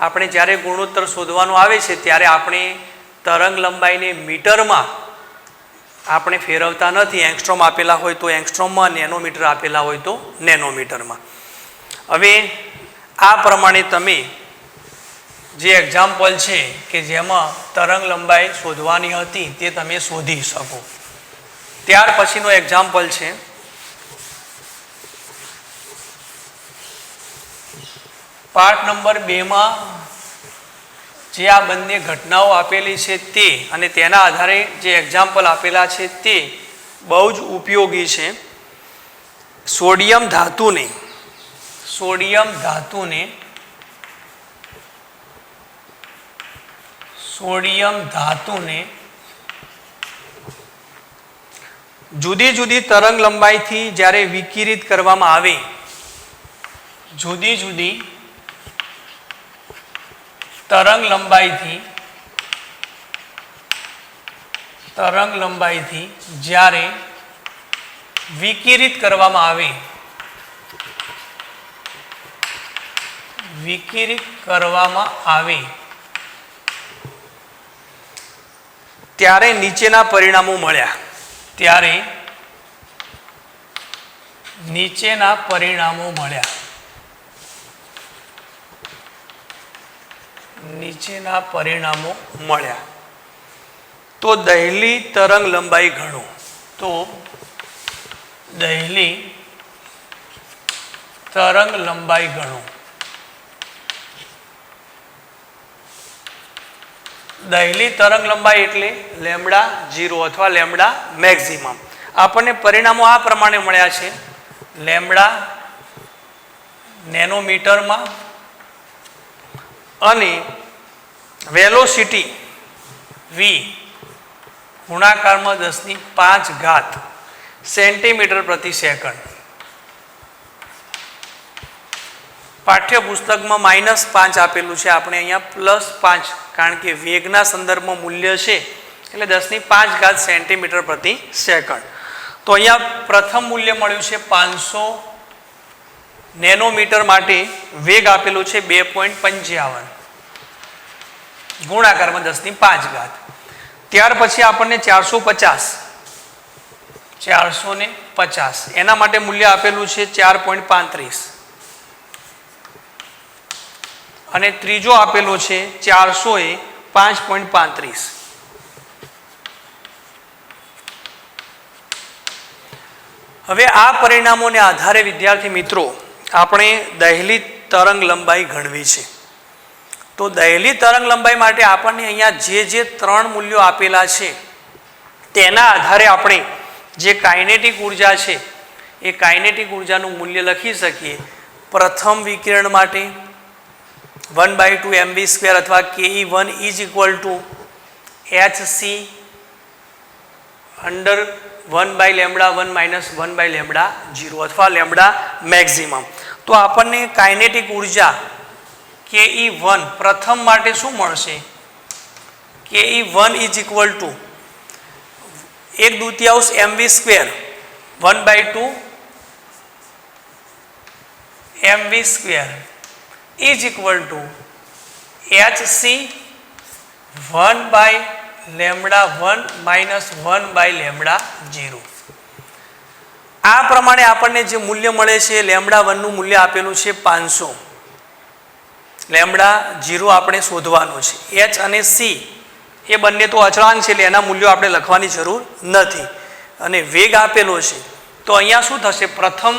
આપણે જ્યારે ગુણોત્તર શોધવાનું આવે છે ત્યારે આપણે તરંગ લંબાઈને મીટરમાં આપણે ફેરવતા નથી. એંગસ્ટ્રોમ આપેલા હોય તો એંગસ્ટ્રોમમાં, નેનોમીટર આપેલા હોય તો નેનોમીટરમાં. હવે આ પ્રમાણે તમે જે એક્ઝામ્પલ છે કે જેમાં તરંગ લંબાઈ શોધવાની હતી તે તમે શોધી શકો. ત્યાર પછીનો એક્ઝામ્પલ છે પાર્ટ નંબર 2 જે આ બંને ઘટનાઓ આપેલી છે તે અને તેના આધારે જે એક્ઝામ્પલ આપેલા છે તે બહુ જ ઉપયોગી છે. સોડિયમ ધાતુને જુદી જુદી તરંગ લંબાઈથી જ્યારે વિકિરિત કરવામાં આવે, જુદી જુદી તરંગ લંબાઈથી જ્યારે વિકિરિત કરવામાં આવે ત્યારે નીચેના પરિણામો મળ્યા. તો દહેલી તરંગ લંબાઈ ગણો. દહેલી તરંગ લંબાઈ એટલે લેમ્બડા 0 અથવા લેમ્બડા મેક્સિમમ. આપણને પરિણામો આ પ્રમાણે મળ્યા છે. લેમ્બડા નેનોમીટરમાં અને વેલોસિટી v ગુણાકારમાં 10⁵ સેન્ટીમીટર પ્રતિ સેકન્ડ. પાઠ્યપુસ્તકમાં -5 આપેલું છે, આપણે અહીંયા +5 કારણ કે વેગના સંદર્ભમાં મૂલ્ય છે એટલે 10⁵ સેન્ટીમીટર પ્રતિ સેકન્ડ. તો અહીંયા પ્રથમ મૂલ્ય મળ્યું છે 500 નેનોમીટર માટે વેગ આપેલું છે 2.55 ગુણાકારમાં 10⁵. ત્યાર પછી આપણને 450 એના માટે મૂલ્ય આપેલું છે 4.35 અને ત્રીજો આપેલો છે 400 એ 5.35. હવે આ પરિણામોને આધારે વિદ્યાર્થી મિત્રો આપણે દહેલી તરંગ લંબાઈ ગણવી છે. તો દહેલી તરંગ લંબાઈ માટે આપણને અહીંયા જે 3 મૂલ્યો આપેલા છે તેના આધારે આપણે જે કાઇનેટિક ઉર્જા છે એ કાઇનેટિક ઉર્જાનું મૂલ્ય લખી શકીએ. પ્રથમ વિકિરણ માટે 1/2 mv² અથવા ke1 is equal to hc under 1/λ1 minus 1/λ0 અથવા લેમ્બડા મેક્સિમમ. તો આપણને કાઇનેટિક ઉર્જા Ke1 પ્રથમ માટે શું મળશે? Ke1 is equal to 1/2 mv² 1/2 mv² is equal to hc 1/λ1 minus 1/λ0. આ પ્રમાણે આપણને જે મૂલ્ય મળે છે λ1 નું મૂલ્ય આપેલું છે 500. λ0 આપણે શોધવાનું છે. h અને c એ બંને તો અચળાંક છે એટલે એના મૂલ્યો આપણે લખવાની જરૂર નથી. અને વેગ આપેલો છે તો અહીંયા શું થશે? પ્રથમ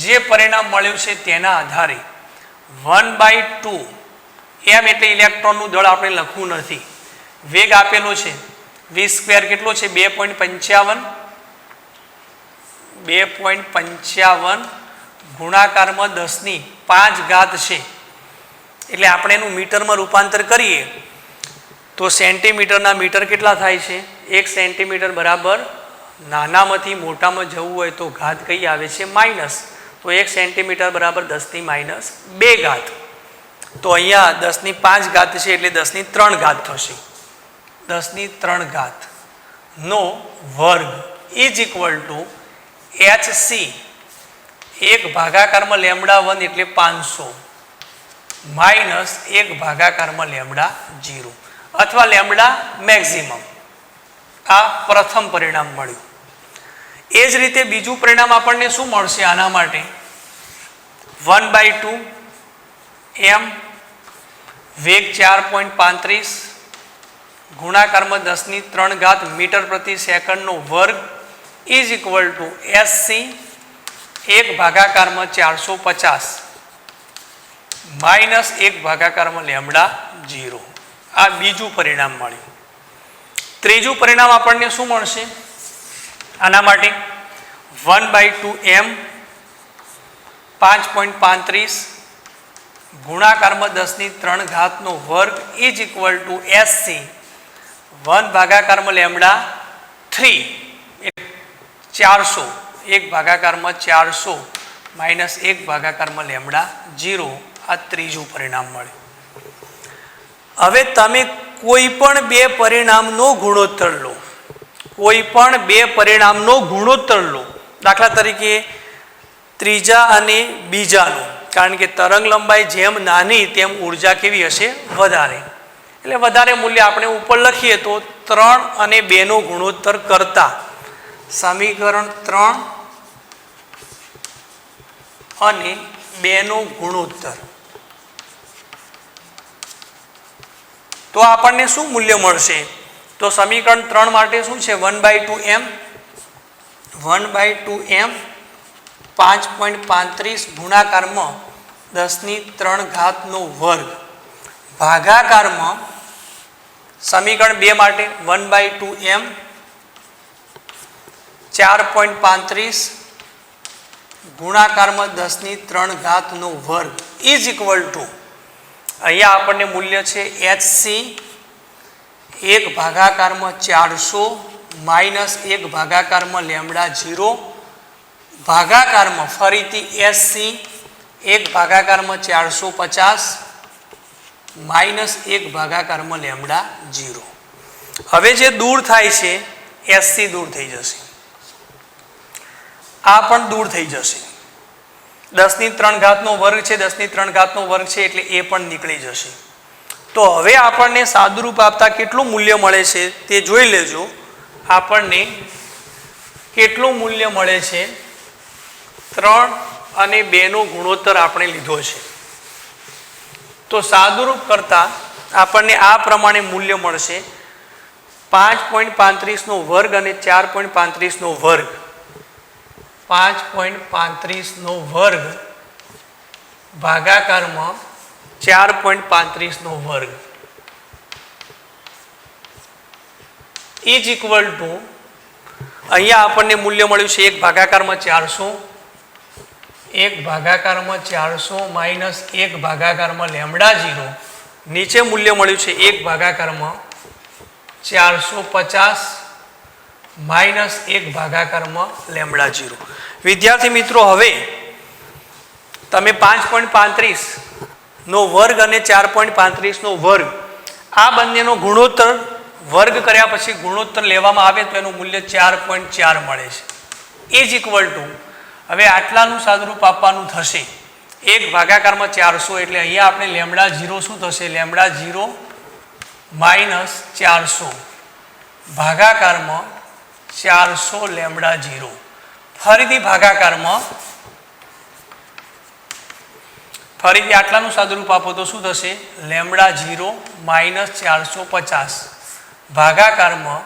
જે પરિણામ મળ્યું છે તેના આધારે 1/2 m એટલે ઇલેક્ટ્રોનનું દળ આપણે લખવું નથી. વેગ આપેલો છે v² કેટલો છે? 2.55 ગુણાકારમાં 10⁵ છે. એટલે આપણે એનું મીટરમાં રૂપાંતર કરીએ તો સેન્ટીમીટરના મીટર કેટલા થાય છે? 1 સેન્ટીમીટર બરાબર નાનામાંથી મોટામાં જવું હોય તો ઘાત કઈ આવે છે? માઇનસ. તો 1 સેન્ટીમીટર બરાબર 10⁻². તો અહીંયા 10⁵ છે એટલે 10⁵ થશે. 10⁵ નો વર્ગ ઇઝ ઇક્વલ ટુ hc 1/λ1 એટલે 500 માઇનસ 1/λ0 અથવા લેમ્બડા મેક્સિમમ. આ પ્રથમ પરિણામ મળ્યું. એ જ રીતે બીજું પરિણામ આપણને શું મળશે? આના માટે 1/2 m વેગ 4.35 ગુણાકારમાં 10⁵ મીટર પ્રતિ સેકન્ડનો વર્ગ is equal to sc 1/450 minus 1/λ0. આ બીજું પરિણામ મળ્યું. ત્રીજું પરિણામ આપણને શું મળશે? આના માટે 1/2 m 5.35 ગુણાકારમાં 10⁵ નો વર્ગ is equal to sc 1/λ3 400 1/400 minus 1/λ0. આ ત્રીજું પરિણામ મળ્યું. હવે તમે કોઈ પણ બે પરિણામનો ગુણોત્તર લો. કોઈ પણ બે પરિણામનો ગુણોત્તર લો. દાખલા તરીકે ત્રીજા અને બીજાનો, કારણ કે તરંગ લંબાઈ જેમ નાની તેમ ઉર્જા કેવી હશે? વધારે. એટલે વધારે મૂલ્ય આપણે ઉપર લખીએ તો 3 અને 2 નો ગુણોત્તર કરતા સમીકરણ 3 અને 2 નો ગુણોત્તર, તો આપણને શું મૂલ્ય મળશે? તો સમીકરણ 3 માટે શું છે? 1/2 m 5.35 ગુણાકારમાં 10⁵ નો વર્ગ ભાગાકારમાં સમીકરણ 2 માટે 1/2 m 4.35 ગુણાકારમાં 10⁵ નો વર્ગ ઇઝ ઇક્વલ ટુ અહીંયા આપણને મૂલ્ય છે hc 1/400 માઇનસ 1/λ0 ભાગાકારમાં ફરીથી sc 1/450 માઇનસ 1/λ0. હવે જે દૂર થાય છે sc દૂર થઈ જશે, આ પણ દૂર થઈ જશે. 10⁵ નો વર્ગ છે, 10⁵ નો વર્ગ છે એટલે એ પણ નીકળી જશે. તો હવે આપણને સાદુરૂપ આપતા કેટલું મૂલ્ય મળે છે તે જોઈ લેજો. આપણને કેટલું મૂલ્ય મળે છે? 3 અને 2 નો ગુણોત્તર આપણે લીધો છે. તો સાદુરૂપ કરતા આપણને આ પ્રમાણે મૂલ્ય મળશે: 5.35 નો વર્ગ અને 4.35 નો વર્ગ. 5.35 નો વર્ગ ભાગાકારમાં 4.35 નો વર્ગ ઇઝ ઇક્વલ ટુ અહીંયા આપણને મૂલ્ય મળ્યું છે 1/400 માઇનસ 1/λ0. નીચે મૂલ્ય મળ્યું છે 1/400 450 માઇનસ 1 ભાગાકારમાં લેમડા 0. વિદ્યાર્થી મિત્રો, હવે તમે 5.35 નો વર્ગ અને 4.35 નો વર્ગ આ બંનેનો ગુણોત્તર વર્ગ કર્યા પછી ગુણોત્તર લેવામાં આવે તો એનું મૂલ્ય 4.4 મળે છે. ઇઝ ઇક્વલ ટુ, હવે આટલાનું સાદુરૂપ આપવાનું થશે 1 ભાગાકારમાં 400, એટલે અહીંયા આપણે લેમડા 0 શું થશે? Lambda 0 minus 400 ભાગાકારમાં 400 lambda 0. ફરીથી ભાગાકારમાં ફરીથી આટલાનું સાદુરૂપ આપો તો શું થશે? Lambda 0 minus 450 ભાગાકારમાં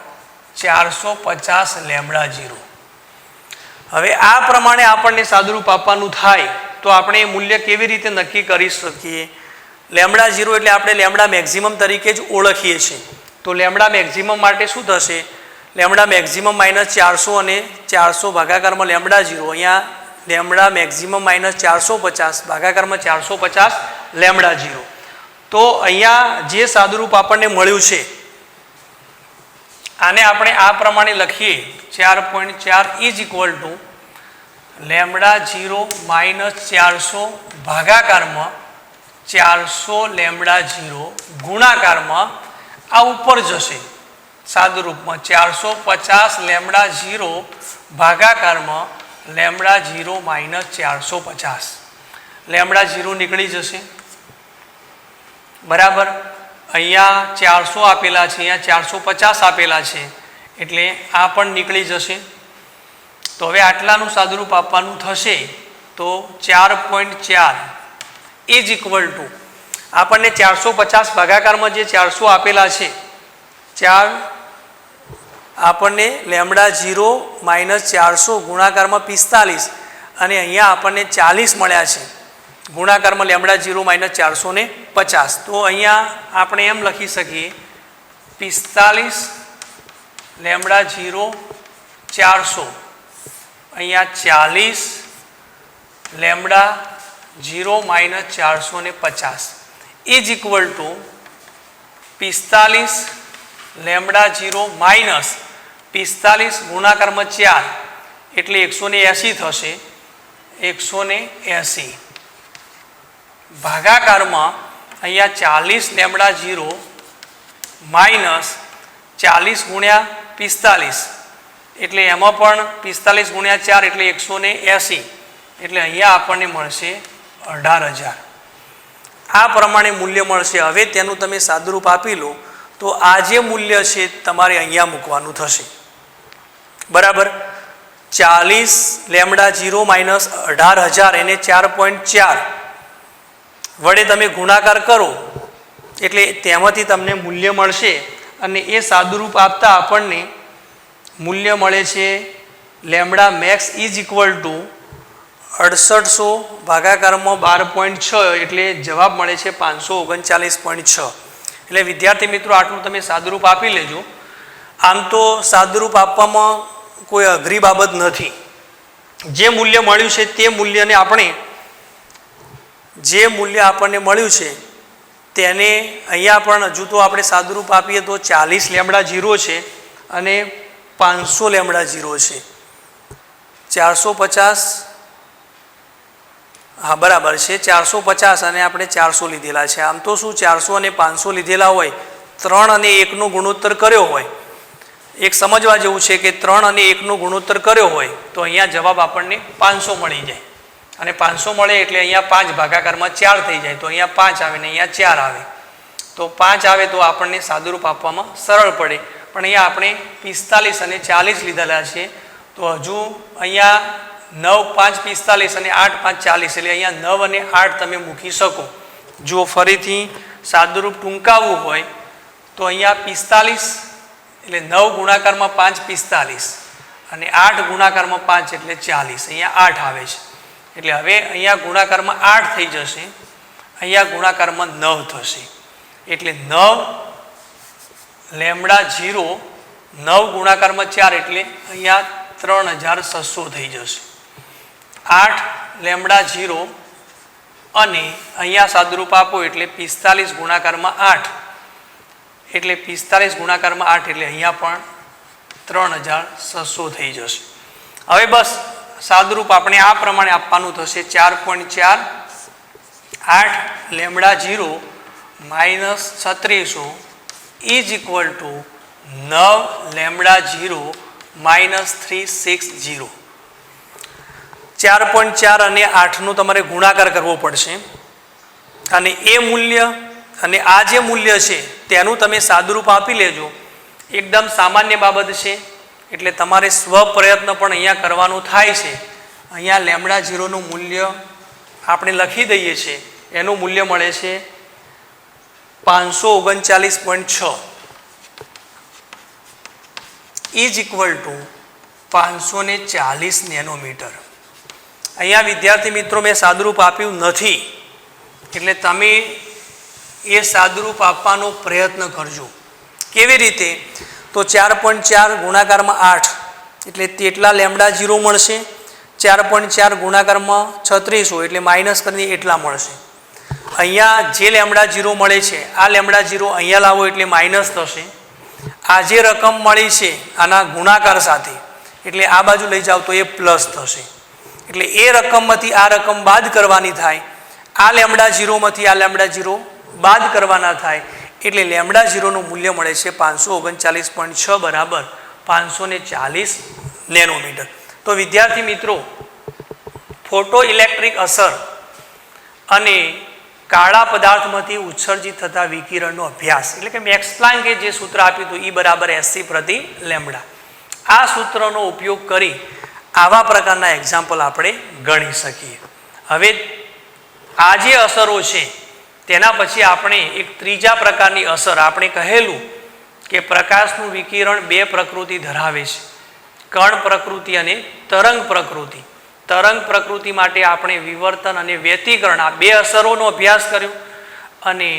450 lambda 0. હવે આ પ્રમાણે આપણને સાદુરૂપ આપવાનું થાય તો આપણે એ મૂલ્ય કેવી રીતે નક્કી કરી શકીએ? લેમડા 0 એટલે આપણે લેમડા મેક્સિમમ તરીકે જ ઓળખીએ છીએ. તો લેમડા મેક્સિમમ માટે શું થશે? લેમડા મેક્સિમમ માઇનસ 400 અને 400 ભાગાકારમાં લેમડા 0. અહીંયા લેમડા મેક્સિમમ માઇનસ 450 ભાગાકારમાં 450 લેમડા 0. તો અહીંયા જે સાદુરૂપ આપણને મળ્યું છે આને આપણે આ પ્રમાણે લખીએ 4.4 is equal two lambda 0 minus 400 ભાગાકારમાં 400 lambda 0 ગુણાકારમાં આ ઉપર જશે સાદુરૂપમાં 450 લેમડા 0 ભાગાકારમાં લેમડા 0 માઇનસ 450. લેમડા 0 નીકળી જશે, બરાબર. અહીંયા 400 આપેલા છે, અહીંયા 450 આપેલા છે, એટલે આ પણ નીકળી જશે. તો હવે આટલાનું સાદુરૂપ આપવાનું થશે તો 4.4 ઇઝ ઇક્વલ ટુ આપણને 450 ભાગાકારમાં જે 400 આપેલા છે 4 આપણને લેમડા 0 માઇનસ 400 ગુણાકારમાં 45 અને અહીંયા આપણને 40 મળ્યા છે ગુણાકારમાં લેમડા 0 માઇનસ 400 ને 50. તો અહીંયા આપણે એમ લખી શકીએ 45 લેમડા 0 400, અહીંયા 40 lambda 0 minus 450 is equal two 45 lambda 0 minus 45 ગુણાકારમાં 4 એટલે 180 થશે. 180 ભાગાકારમાં અહીંયા 40 લેમડા 0 માઇનસ 40 ગુણ્યા 45 એટલે એમાં પણ 45 ગુણ્યા 4 એટલે 180 એટલે અહીંયા આપણને મળશે 18,000. આ પ્રમાણે મૂલ્ય મળશે. હવે તેનું તમે સાદુરૂપ આપી લો તો આ જે મૂલ્ય છે તમારે અહીંયા મૂકવાનું થશે, બરાબર. 40 લેમડા 0 માઇનસ 18,000 એને 4.4 વડે તમે ગુણાકાર કરો એટલે તેમાંથી તમને મૂલ્ય મળશે અને એ સાદુરૂપ આપતા આપણને મૂલ્ય મળે છે lambda max is equal to 6800 ભાગાકારમાં 12.6 એટલે જવાબ મળે છે 539.6. એટલે વિદ્યાર્થી મિત્રો, આટલું તમે સાદુરૂપ આપી લેજો. આમ તો સાદુરૂપ આપવામાં કોઈ અઘરી બાબત નથી. જે મૂલ્ય મળ્યું છે તે મૂલ્યને આપણે જે મૂલ્ય આપણને મળ્યું છે તેને અહીંયા પણ હજુ તો આપણે સાદુરૂપ આપીએ તો 40 લેમડા 0 છે અને 500 લેમડા 0 છે. 450, હા બરાબર છે, 450 અને આપણે 400 લીધેલા છે. આમ તો શું 400 અને 500 લીધેલા હોય, 3 અને 1નો ગુણોત્તર કર્યો હોય, એક સમજવા જેવું છે કે 3 અને 1નો ગુણોત્તર કર્યો હોય તો અહીંયા જવાબ આપણને 500 મળી જાય અને 500 મળે એટલે અહીંયા 5 ભાગાકારમાં 4 થઈ જાય તો અહીંયા 5 આવે ને અહીંયા 4 આવે તો 5 આવે તો આપણને સાદુરૂપ આપવામાં સરળ પડે. પણ અહીંયા આપણે 45 અને 40 લીધેલા છે તો હજુ અહીંયા 9, 5, 45 અને 8, 5, 40 એટલે અહીંયા 9 અને 8 તમે મૂકી શકો. જો ફરીથી સાદુરૂપ ટૂંકાવવું હોય તો અહીંયા 45 એટલે 9 ગુણાકારમાં 5 45 અને 8 ગુણાકારમાં 5 એટલે 40, અહીંયા 8 આવે છે. એટલે હવે અહીંયા ગુણાકારમાં 8 થઈ જશે, અહીંયા ગુણાકારમાં 9 થશે. એટલે 9 લેમડા 0 9 ગુણાકારમાં 4 એટલે અહીંયા 3600 થઈ જશે. 8 લેમડા 0 અને અહીંયા સાદુરૂપ આપો એટલે 45 ગુણાકારમાં 8 એટલે 45 ગુણાકારમાં 8 એટલે અહીંયા પણ 3600 થઈ જશે. હવે બસ સાદુરૂપ આપણે આ પ્રમાણે આપવાનું થશે 4.48 lambda 0 minus 3600 is equal two 9 lambda 0 minus 360. 4.4 અને 8નો તમારે ગુણાકાર કરવો પડશે અને એ મૂલ્ય અને આ જે મૂલ્ય છે તેનું તમે સાદુરૂપ આપી લેજો. એકદમ સામાન્ય બાબત છે એટલે તમારે સ્વપ્રયત્ન પણ અહીંયા કરવાનું થાય છે. અહીંયા લેમ્ડા 0નું મૂલ્ય આપણે લખી દઈએ છીએ, એનું મૂલ્ય મળે છે 539.6 ઇઝ ઇક્વલ ટુ 540 નેનોમીટર. અહીંયા વિદ્યાર્થી મિત્રો મેં સાદુરૂપ આપ્યું નથી એટલે તમે એ સાદુરૂપ આપવાનો પ્રયત્ન કરજો. કેવી રીતે? તો 4.4 ગુણાકારમાં 8 એટલે તેટલા લેમ્ડા 0 મળશે. 4.4 ગુણાકારમાં 3600 એટલે માઇનસ કરીને એટલા મળશે. અહીંયા જે લેમ્ડા 0 મળે છે આ લેમ્ડા 0 અહીંયા લાવો એટલે માઇનસ થશે. આ જે રકમ મળી છે આના ગુણાકાર સાથે એટલે આ બાજુ લઈ જાઓ તો એ પ્લસ થશે. એટલે એ રકમમાંથી આ રકમ બાદ કરવાની થાય. આ લેમ્ડા 0માંથી આ લેમ્ડા 0 બાદ કરવાના થાય એટલે લેમ્ડા 0નું મૂલ્ય મળે છે 539.6 બરાબર 540 નેનોમીટર. તો વિદ્યાર્થી મિત્રો, ફોટો ઇલેક્ટ્રિક અસર અને કાળા પદાર્થમાંથી ઉત્સર્જિત થતા વિકિરણનો અભ્યાસ એટલે કે મેક્સ પ્લાન્કે જે સૂત્ર આપ્યું હતું E બરાબર SC પ્રતિ લેમ્ડા, આ સૂત્રનો ઉપયોગ કરી આવા પ્રકારના એક્ઝામ્પલ આપણે ગણી શકીએ. હવે આ જે અસરો છે તેના પછી આપણે એક ત્રીજા પ્રકારની અસર, આપણે કહેલું કે પ્રકાશનું વિકિરણ બે પ્રકૃતિ ધરાવે છે, કણ પ્રકૃતિ અને તરંગ પ્રકૃતિ. તરંગ પ્રકૃતિ માટે આપણે વિવર્તન અને વ્યતિકરણ આ બે અસરોનો અભ્યાસ કર્યો અને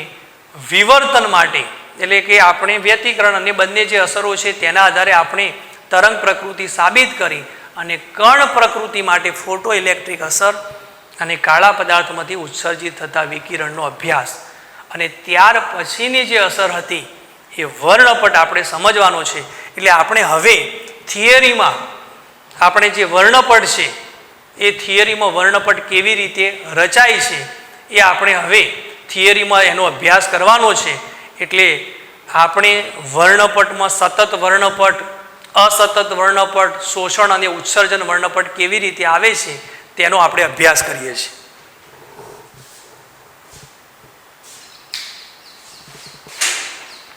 વિવર્તન માટે એટલે કે આપણે વ્યતિકરણ અને બંને જે અસરો છે તેના આધારે આપણે તરંગ પ્રકૃતિ સાબિત કરી અને કણ પ્રકૃતિ માટે ફોટો ઇલેક્ટ્રિક અસર અને કાળા પદાર્થમાંથી ઉત્સર્જિત થતા વિકિરણનો અભ્યાસ. અને ત્યાર પછીની જે અસર હતી એ વર્ણપટ આપણે સમજવાનો છે. એટલે આપણે હવે થિયરીમાં આપણે જે વર્ણપટ છે એ થિયરીમાં વર્ણપટ કેવી રીતે રચાય છે એ આપણે હવે થિયરીમાં એનો અભ્યાસ કરવાનો છે. એટલે આપણે વર્ણપટમાં સતત વર્ણપટ, અસતત વર્ણપટ, શોષણ અને ઉત્સર્જન વર્ણપટ કેવી રીતે આવે છે તેનો આપણે અભ્યાસ કરીએ છીએ.